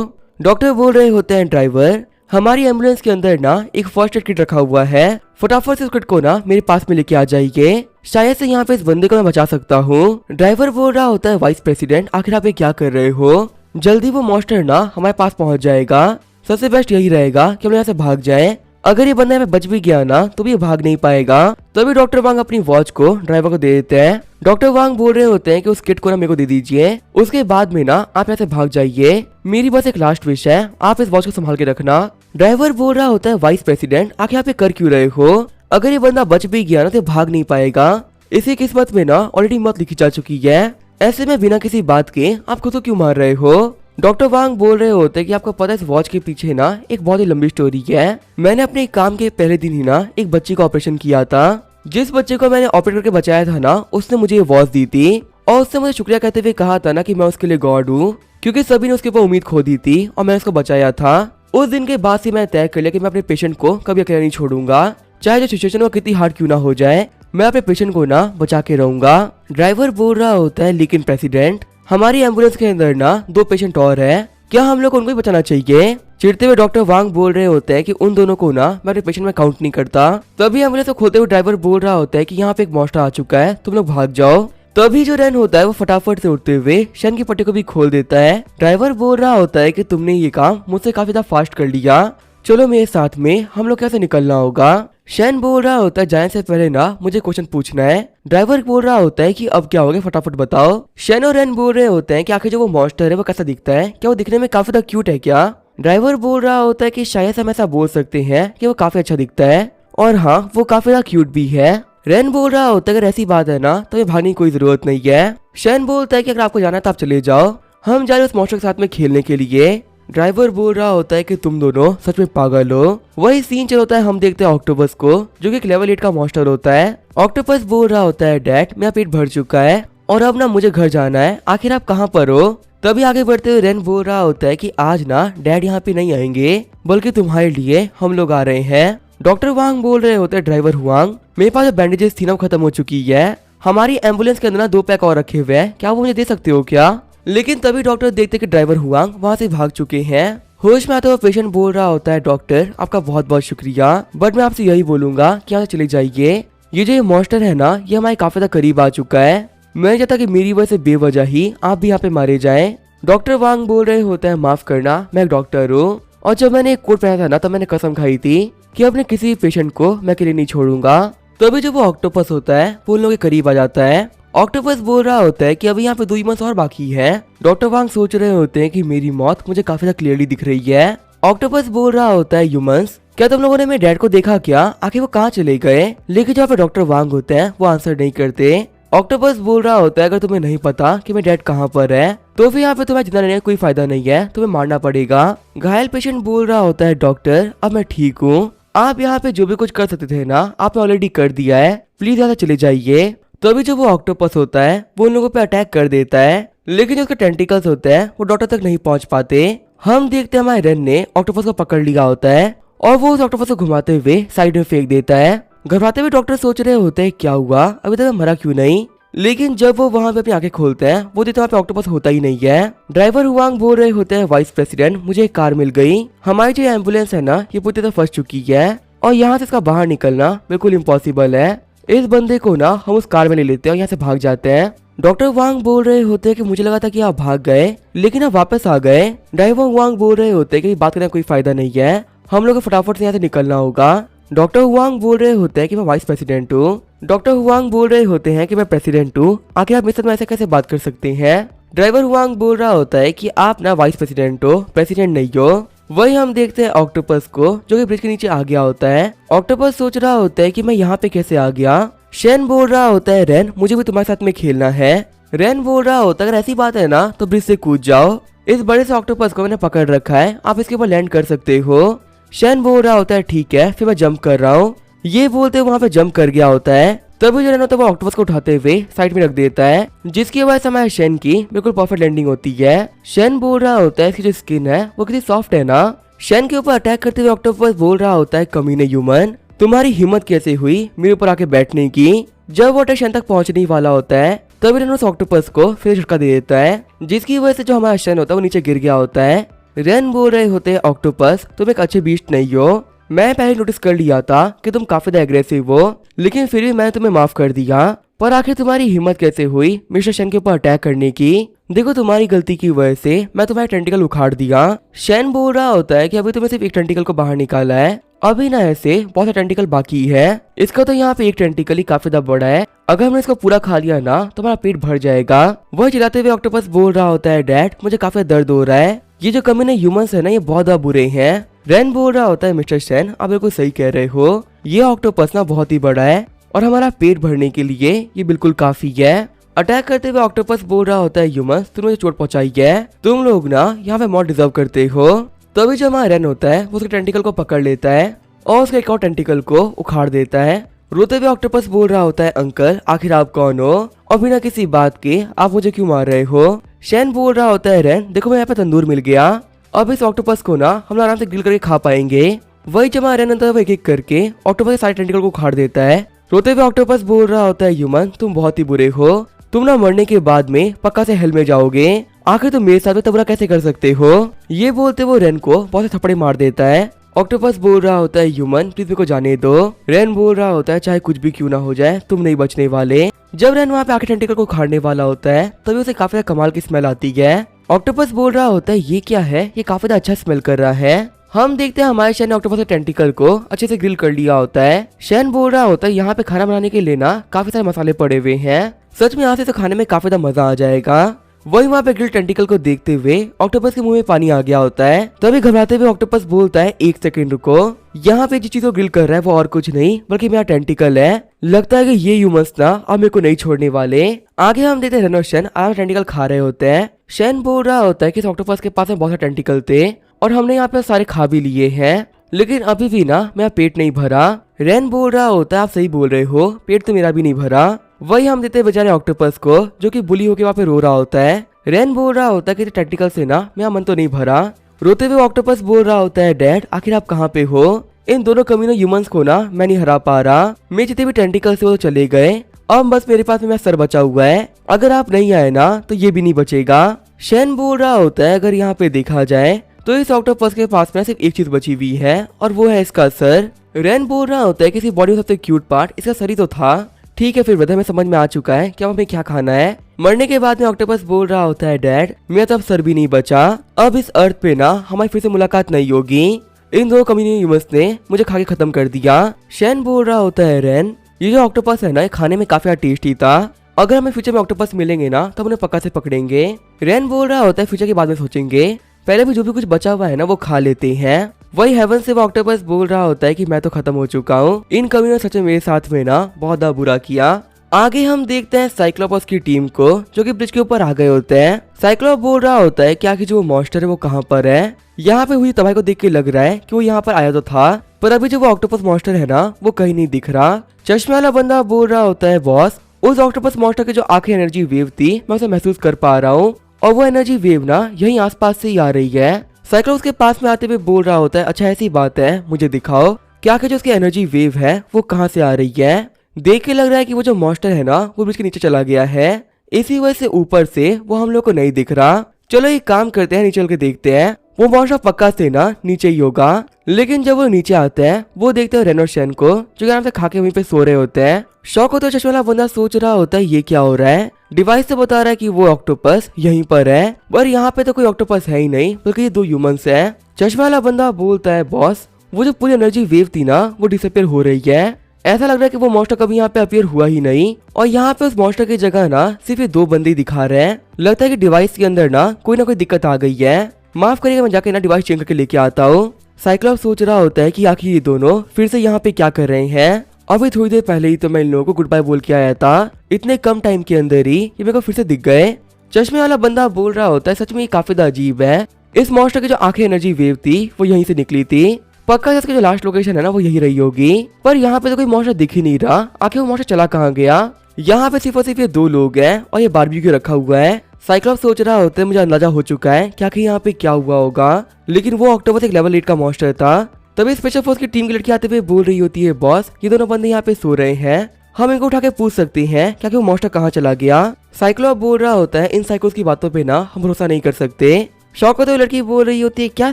डॉक्टर बोल रहे होते हैं ड्राइवर हमारी एम्बुलेंस के अंदर ना एक फर्स्ट एड किट रखा हुआ है, फटाफट से उस किट को ना मेरे पास में लेके आ जाइए, शायद से यहाँ पे इस बंदे को मैं बचा सकता हूँ। ड्राइवर बोल रहा होता है वाइस प्रेसिडेंट आखिर आप ये क्या कर रहे हो, जल्दी वो मॉन्स्टर ना हमारे पास पहुंच जाएगा, सबसे बेस्ट यही रहेगा कि हम यहाँ से भाग जाएं। अगर ये बंदा यहाँ पे बच भी गया ना तो भी ये भाग नहीं पाएगा। तभी डॉक्टर वांग अपनी वॉच को ड्राइवर को दे देते हैं। डॉक्टर वांग बोल रहे होते हैं कि उस किट को ना मेरे को दे दीजिए, उसके बाद में ना आप यहाँ से भाग जाइए, मेरी बस एक लास्ट विश है, आप इस वॉच को संभाल के रखना। ड्राइवर बोल रहा होता है वाइस प्रेसिडेंट आखिर यहाँ पे कर क्यों रहे हो, अगर ये बंदा बच भी गया ना तो भाग नहीं पाएगा, इसी किस्मत में ना ऑलरेडी मौत लिखी जा चुकी है, ऐसे में बिना किसी बात के आप खुद को क्यों मार रहे हो। डॉक्टर वांग बोल रहे होते हैं कि आपको पता है इस वॉच के पीछे ना एक बहुत ही लंबी स्टोरी है। मैंने अपने काम के पहले दिन ही ना एक बच्चे का ऑपरेशन किया था, जिस बच्चे को मैंने ऑपरेट करके बचाया था ना उसने मुझे ये वॉच दी थी और उसने मुझे शुक्रिया कहते हुए कहा था ना कि मैं उसके लिए गॉड हूँ, क्योंकि सभी ने उसके ऊपर उम्मीद खो दी थी और मैंने उसको बचाया था। उस दिन के बाद से मैं तय कर लिया कि मैं अपने पेशेंट को कभी अकेला नहीं छोड़ूंगा, चाहे जो सिचुएशन वो कितनी हार्ड क्यों ना हो जाए, मैं अपने पेशेंट को ना बचा के रहूंगा। ड्राइवर बोल रहा होता है लेकिन प्रेसिडेंट हमारी एम्बुलेंस के अंदर ना 2 पेशेंट और है, क्या हम लोग उनको ही बचाना चाहिए। चिढ़ते हुए डॉक्टर वांग बोल रहे होते हैं कि उन दोनों को ना मैं अपने पेशेंट में काउंट नहीं करता। तभी एम्बुलेंस को खोलते हुए ड्राइवर बोल रहा होता है कि यहाँ पे एक मॉन्स्टर आ चुका है, तुम लोग भाग जाओ। तभी जो रैन होता है वो फटाफट से उठते हुए शन की पट्टी को भी खोल देता है। ड्राइवर बोल रहा होता है कि तुमने ये काम मुझसे काफी ज्यादा फास्ट कर लिया, चलो मेरे साथ में, हम लोग कैसे निकलना होगा। शैन बोल रहा होता है जाने से पहले ना मुझे क्वेश्चन पूछना है। ड्राइवर बोल रहा होता है कि अब क्या हो गया फटाफट बताओ। शैन और रैन बोल रहे होते हैं कि आखिर जो वो मॉन्स्टर है वो कैसा दिखता है, क्या वो दिखने में काफी ज्यादा क्यूट है क्या। ड्राइवर बोल रहा होता है कि शायद हम ऐसा बोल सकते हैं कि वो काफी अच्छा दिखता है और हाँ वो काफी ज्यादा क्यूट भी है। रैन बोल रहा होता है अगर ऐसी बात है ना तो ये भागने की कोई जरूरत नहीं है। शैन बोलता है कि अगर आपको जाना है तो आप चले जाओ, हम जा रहे उस मॉन्स्टर के साथ में खेलने के लिए। ड्राइवर बोल रहा होता है कि तुम दोनों सच में पागल हो। वही सीन चल होता है, हम देखते हैं ऑक्टोपस को जो कि एक लेवल 8 का मॉन्स्टर होता है। ऑक्टोपस बोल रहा होता है डैड मेरा पेट भर चुका है और अब ना मुझे घर जाना है, आखिर आप कहाँ पर हो। तभी आगे बढ़ते हुए रेन बोल रहा होता है कि आज ना डैड यहाँ पे नहीं आएंगे बल्कि तुम्हारे लिए हम लोग आ रहे हैं। डॉक्टर वांग बोल रहे होते हैं ड्राइवर हुआंग मेरे पास जो बैंडेजेस थी ना खत्म हो चुकी है, हमारी एम्बुलेंस के अंदर ना 2 पैक और रखे हुए हैं, क्या वो मुझे दे सकते हो क्या। लेकिन तभी डॉक्टर देखते कि ड्राइवर हुआंग वहाँ से भाग चुके हैं। होश में आते हुए पेशेंट बोल रहा होता है डॉक्टर आपका बहुत बहुत शुक्रिया, बट मैं आपसे यही बोलूंगा कि यहाँ से चले जाइए, ये जो मॉन्स्टर है ना ये हमारे काफी ज्यादा करीब आ चुका है, मैं नहीं चाहता कि मेरी वजह से बेवजह ही आप भी यहाँ पे मारे जाएं। डॉक्टर वांग बोल रहे होते हैं माफ करना मैं एक डॉक्टर हूँ और जब मैंने एक कोट पहना था ना तब मैंने कसम खाई थी कि अपने किसी पेशेंट को मैं अकेले नहीं छोड़ूंगा। तभी जब वो ऑक्टोपस होता है वो उन लोगों के करीब आ जाता है। ऑक्टोपस बोल रहा होता है कि अभी यहाँ पे 2 मंथ्स और बाकी है। डॉक्टर वांग सोच रहे होते हैं कि मेरी मौत मुझे काफी ज्यादा क्लियरली दिख रही है। ऑक्टोपस बोल रहा होता है ह्यूमंस क्या तुम लोगों ने मेरे डैड को देखा क्या, आखिर वो कहाँ चले गए। लेकिन जहाँ पे डॉक्टर वांग होते हैं वो आंसर नहीं करते। ऑक्टोपस बोल रहा होता है अगर तुम्हें नहीं पता कि मेरे डैड कहाँ पर है तो फिर यहाँ पे तुम्हें जिंदा रहने का कोई फायदा नहीं है, तुम्हें मारना पड़ेगा। घायल पेशेंट बोल रहा होता है डॉक्टर अब मैं ठीक हूँ, आप यहाँ पे जो भी कुछ कर सकते थे ना आपने ऑलरेडी कर दिया है, प्लीज यहाँ से चले जाइए। तो अभी जो वो ऑक्टोपस होता है वो उन लोगों पे अटैक कर देता है, लेकिन जो उसके टेंटिकल्स होते हैं वो डॉक्टर तक नहीं पहुंच पाते। हम देखते हैं हमारे रेन ने ऑक्टोपस को पकड़ लिया होता है और वो उस ऑक्टोपस को घुमाते हुए साइड में फेंक देता है। घबराते हुए डॉक्टर सोच रहे होते हैं क्या हुआ, अभी तक मरा क्यों नहीं। लेकिन जब वो वहाँ पे अपनी आंखें खोलते हैं वो देखते वहाँ पे ऑक्टोपस होता ही नहीं है। ड्राइवर हुआंग बोल रहे होते हैं वाइस प्रेसिडेंट मुझे एक कार मिल गई, हमारी जो एम्बुलेंस है ना ये पूरी तरह फंस चुकी है और यहाँ से इसका बाहर निकलना बिल्कुल इम्पॉसिबल है। इस बंदे को ना हम उस कार में ले लेते हैं और यहाँ से भाग जाते हैं। डॉक्टर वांग बोल रहे होते हैं कि मुझे लगा था कि आप भाग गए, लेकिन आप वापस आ गए। ड्राइवर वांग बोल रहे होते हैं कि बात करने का कोई फायदा नहीं है, हम लोग को फटाफट से यहाँ से निकलना होगा। डॉक्टर हुआंग बोल रहे होते हैं कि मैं वाइस प्रेसिडेंट हूँ। डॉक्टर हुआंग बोल रहे होते हैं कि मैं प्रेसिडेंट हूँ, आखिर आप मेरे साथ में ऐसे कैसे बात कर सकते हैं। ड्राइवर हुआंग बोल रहा होता है कि आप ना वाइस प्रेसिडेंट हो, प्रेसिडेंट नहीं हो। वही हम देखते हैं ऑक्टोपस को, जो कि ब्रिज के नीचे आ गया होता है। ऑक्टोपस सोच रहा होता है कि मैं यहाँ पे कैसे आ गया। शेन बोल रहा होता है रेन मुझे भी तुम्हारे साथ में खेलना है। रेन बोल रहा होता है अगर ऐसी बात है ना तो ब्रिज से कूद जाओ, इस बड़े से ऑक्टोपस को मैंने पकड़ रखा है, आप इसके ऊपर लैंड कर सकते हो। शेन बोल रहा होता है ठीक है, फिर मैं जंप कर रहा हूँ। ये बोलते वहाँ पे जंप कर गया होता है। तभी जो रेन होता है वो ऑक्टोपस को उठाते हुए साइड में रख देता है, जिसकी वजह से हमारे शेन की बिल्कुल परफेक्ट लैंडिंग होती है। शेन बोल रहा होता है इसकी जो स्किन है वो कितनी सॉफ्ट है ना। शेन के ऊपर अटैक करते हुए ऑक्टोपस बोल रहा होता है कमीने ह्यूमन, तुम्हारी हिम्मत कैसे हुई मेरे ऊपर आके बैठने की। जब वो अटैक शेन तक पहुंचने ही वाला होता है तभी रेन उस ऑक्टोपस को फिर झटका दे देता है, जिसकी वजह से जो हमारा शेन होता है वो नीचे गिर गया होता है। रेन बोल रहे होते हैं ऑक्टोपस तुम एक अच्छे बीस्ट नहीं हो, मैं पहले नोटिस कर लिया था कि तुम काफी ज्यादा एग्रेसिव हो, लेकिन फिर भी मैंने तुम्हें माफ कर दिया, पर आखिर तुम्हारी हिम्मत कैसे हुई मिस्टर शेन के ऊपर अटैक करने की। देखो तुम्हारी गलती की वजह से मैं तुम्हारा टेंटिकल उखाड़ दिया। शेन बोल रहा होता है कि अभी तुम्हें सिर्फ एक टेंटिकल को बाहर निकाला है, अभी ना ऐसे बहुत सारे टेंटिकल बाकी है। इसका तो यहाँ पे एक टेंटिकल ही काफी ज्यादा बड़ा है, अगर हमने इसको पूरा खा लिया ना तो हमारा पेट भर जाएगा। वह चिल्लाते हुए ऑक्टोपस बोल रहा होता है डैड मुझे काफी दर्द हो रहा है, ये जो कमीने ह्यूमंस है ना ये बहुत ज्यादा बुरे हैं। रेन बोल रहा होता है मिस्टर शेन आप बिल्कुल सही कह रहे हो, ये ऑक्टोपस ना बहुत ही बड़ा है और हमारा पेट भरने के लिए ये बिल्कुल काफी है। अटैक करते हुए ऑक्टोपस बोल रहा होता है ह्यूमंस तुमने मुझे चोट पहुंचाई है, तुम लोग ना यहाँ पे मौत डिजर्व करते हो। तभी जो हमारा रेन होता है वो उसके टेंटिकल को पकड़ लेता है और उसके एक और टेंटिकल को उखाड़ देता है। रोते हुए ऑक्टोपस बोल रहा होता है अंकल आखिर आप कौन हो और बिना किसी बात के आप मुझे क्यों मार रहे हो। शेन बोल रहा होता है रेन देखो मैं यहाँ पे तंदूर मिल गया, अब इस ऑक्टोपस को ना हम आराम से ग्रिल करके खा पाएंगे। वही जमा रेन होता है वो एक एक करके ऑक्टोपस के सारे टेंटिकल को उखाड़ देता है। रोते हुए ऑक्टोपस बोल रहा होता है ह्यूमन तुम बहुत ही बुरे हो, तुम ना मरने के बाद में पक्का से हेल में जाओगे, आखिर तुम मेरे साथ में तबरा कैसे कर सकते हो। ये बोलते वो रेन को बहुत से थप्पड़े मार देता है। ऑक्टोपस बोल रहा होता है ह्यूमन प्लीज मेरे को जाने दो। रेन बोल रहा होता है चाहे कुछ भी क्यों ना हो जाए तुम नहीं बचने वाले। जब रेन वहाँ पे आके टेंटिकल को खाने वाला होता है तभी उसे काफी कमाल की स्मेल आती है। ऑक्टोपस बोल रहा होता है ये क्या है, ये काफी अच्छा स्मेल कर रहा है। हम देखते हैं हमारे शेन ने ऑक्टोपस के टेंटिकल को अच्छे से ग्रिल कर लिया होता है। शेन बोल रहा होता है यहाँ पे खाना बनाने के लिए ना काफी सारे मसाले पड़े हुए हैं, सच में यहाँ से तो खाने में काफी ज्यादा मजा आ जाएगा। वही वहाँ पे ग्रिल टेंटिकल को देखते हुए ऑक्टोपस के मुंह में पानी आ गया होता है। तभी घबराते हुए ऑक्टोपस बोलता है एक सेकंड रुको, यहाँ पे जिस चीज को ग्रिल कर रहा है वो और कुछ नहीं बल्कि मेरा टेंटिकल है, लगता है कि ये ह्यूमंस ना अब मेरे को नहीं छोड़ने वाले। आगे हम देखते हैं रेन और शेन आराम से टेंटिकल खा रहे होते हैं। शेन बोल रहा होता है कि इस ऑक्टोपस के पास में बहुत सारे टेंटिकल थे और हमने यहाँ पे सारे खा भी लिए हैं, लेकिन अभी भी ना मेरा पेट नहीं भरा। रेन बोल रहा होता है आप सही बोल रहे हो, पेट तो मेरा भी नहीं भरा। वही हम देते हैं बेचारे ऑक्टोपस को जो कि बुली होके वहाँ पे रो रहा होता है। रेन बोल रहा होता है कि टेंटिकल से ना मेरा मन तो नहीं भरा। रोते हुए ऑक्टोपस बोल रहा होता है डैड आखिर आप कहाँ पे हो, इन दोनों कमीनों ह्यूमंस को ना मैं नहीं हरा पा रहा, मेरे जितने भी टेंटिकल से वो चले गए, अब बस मेरे पास में मेरा सर बचा हुआ है, अगर आप नहीं आए ना तो ये भी नहीं बचेगा। शेन बोल रहा होता है अगर यहाँ पे देखा जाए तो इस ऑक्टोपस के पास में सिर्फ एक चीज बची हुई है और वो है इसका सर। रेन बोल रहा होता है कि बॉडी में सबसे क्यूट पार्ट इसका सर ही तो था। ठीक है फिर ब्रदर, मैं समझ में आ चुका है कि अब हमें क्या खाना है। मरने के बाद में ऑक्टोपस बोल रहा होता है डैड मेरा तो अब सर भी नहीं बचा, अब इस अर्थ पे ना हमारी फिर से मुलाकात नहीं होगी, इन दो कम्युनिटी ह्यूमंस ने मुझे खा के खत्म कर दिया। शेन बोल रहा होता है रेन ये जो ऑक्टोपस है ना खाने में काफी टेस्टी था, अगर हमें फ्यूचर में ऑक्टोपस मिलेंगे ना तो उन्हें पक्का से पकड़ेंगे। रेन बोल रहा होता है फ्यूचर के बाद में सोचेंगे, पहले भी जो भी कुछ बचा हुआ है ना वो खा लेते हैं। वही हेवन से वो ऑक्टोपस बोल रहा होता है कि मैं तो खत्म हो चुका हूँ, इन कमियों ने सच में मेरे साथ में ना बहुत ज्यादा बुरा किया। आगे हम देखते हैं साइक्लोपस की टीम को जो कि ब्रिज के ऊपर आ गए होते हैं। साइक्लोप बोल रहा होता है कि आखिर जो मॉन्स्टर है वो कहाँ पर है, यहाँ पे हुई तबाही को देख के लग रहा है कि वो यहाँ पर आया तो था, पर अभी जो वो ऑक्टोपस मॉन्स्टर है ना वो कहीं नहीं दिख रहा। चश्मे वाला बंदा बोल रहा होता है बॉस उस ऑक्टोपस मॉन्स्टर की जो आखिरी एनर्जी वेव थी मैं उसे महसूस कर पा रहा हूँ और वो एनर्जी वेव ना यहीं आसपास से ही आ रही है। साइक्लोप्स के पास में आते हुए बोल रहा होता है अच्छा ऐसी बात है मुझे दिखाओ क्या जो उसकी एनर्जी वेव है वो कहाँ से आ रही है। देख के लग रहा है कि वो जो मॉन्स्टर है ना वो ब्रिज के नीचे चला गया है, इसी वजह से ऊपर से वो हम लोग को नहीं दिख रहा। चलो एक काम करते हैं नीचे चल के देखते हैं, वो मॉन्स्टर पक्का से ना नीचे ही होगा। लेकिन जब वो नीचे आते हैं वो देखते हैं रेन और शन को जो आराम से खा के वहीं पे सो रहे होते हैं। शौक होता है चश्मे वाला बंदा सोच रहा होता है ये क्या हो रहा है। डिवाइस से बता रहा है कि वो ऑक्टोपस यहीं पर है, पर यहाँ पे तो कोई ऑक्टोपस है ही नहीं बल्कि ये 2 ह्यूमंस है। चश्मे वाला बंदा बोलता है बॉस वो जो पूरी एनर्जी वेव थी ना वो डिसअपियर हो रही है। ऐसा लग रहा है कि वो मॉन्स्टर कभी यहाँ पे अपीयर हुआ ही नहीं और यहाँ पे उस मॉन्स्टर की जगह ना सिर्फ ये 2 बंदे दिखा रहे हैं। लगता है कि डिवाइस के अंदर ना कोई दिक्कत आ गई है। माफ करिएगा मैं जाके ना डिवाइस चेंज करके लेके आता हूँ। साइक्लॉप्स सोच रहा होता है कि आखिर ये दोनों फिर से यहाँ पे क्या कर रहे हैं। अभी थोड़ी देर पहले ही तो मैं इन लोगों को गुड बाय बोल के आया था, इतने कम टाइम के अंदर ही ये मेरे को फिर से दिख गए। चश्मे वाला बंदा बोल रहा होता है सच में ये काफी अजीब है। इस मॉन्स्टर की जो आखिरी एनर्जी वेव थी वो यहीं से निकली थी। पक्का इसकी जो लास्ट लोकेशन है ना वो यही रही होगी, पर यहाँ पे तो कोई मॉन्स्टर दिख ही नहीं रहा। आखिर वो मॉन्स्टर चला कहाँ गया। यहाँ पे सिर्फ और सिर्फ ये 2 लोग हैं और ये बारबेक्यू रखा हुआ है। साइक्लॉप्स सोच रहा होता है मुझे अंदाजा हो चुका है कि आखिर यहाँ पे क्या हुआ होगा, लेकिन वो ऑक्टोपस एक लेवल 8 का मॉन्स्टर था। तभी स्पेशल फोर्स की टीम की लड़की आते हुए बोल रही होती है बॉस ये दोनों बंदे यहाँ पे सो रहे हैं, हम इनको उठा के पूछ सकते हैं क्या कि वो मॉन्स्टर कहाँ चला गया। साइक्लॉप बोल रहा होता है इन साइकोस की बातों पे ना हम भरोसा नहीं कर सकते। शौक होते हुए लड़की बोल रही होती है क्या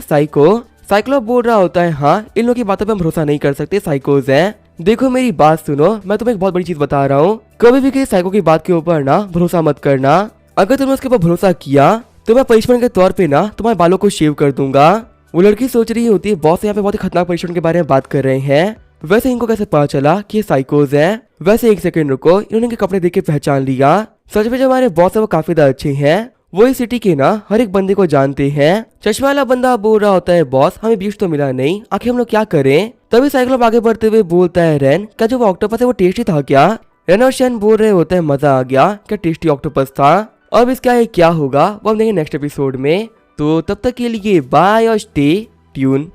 साइको। साइक्लॉप बोल रहा होता है हाँ इन लोगों की बातों पे हम भरोसा नहीं कर सकते, साइकोस हैं। देखो मेरी बात सुनो, मैं तुम्हें एक बहुत बड़ी चीज बता रहा हूँ, कभी भी किसी साइको की बात के ऊपर ना भरोसा मत करना। अगर तुमने उसके ऊपर भरोसा किया तो मैं पनिशमेंट के तौर पे ना तुम्हारे बालों को शेव कर दूंगा। वो लड़की सोच रही होती है बॉस यहाँ पे बहुत ही खतरनाक पनिशमेंट के बारे में बात कर रहे हैं, वैसे इनको कैसे पता चला कि ये साइकोस हैं। वैसे एक सेकंड रुको, इन्होंने इनके कपड़े देख के पहचान लिया। सच में जो हमारे बॉस है वो काफी ज्यादा अच्छे हैं, वो इस सिटी के ना हर एक बंदे को जानते हैं। चश्मा वाला बंदा बोल रहा होता है बॉस हमें बीच तो मिला नहीं, आखिर हम लोग क्या करें। तभी साइक्लोप आगे बढ़ते हुए बोलता है रेन क्या जो वो ऑक्टोपस है वो टेस्टी था क्या। रेन और शन बोल रहे होते हैं मजा आ गया, क्या टेस्टी ऑक्टोपस था। अब इसका क्या होगा वो हम देखेंगे नेक्स्ट एपिसोड में। तो तब तक के लिए बाय और स्टे ट्यून।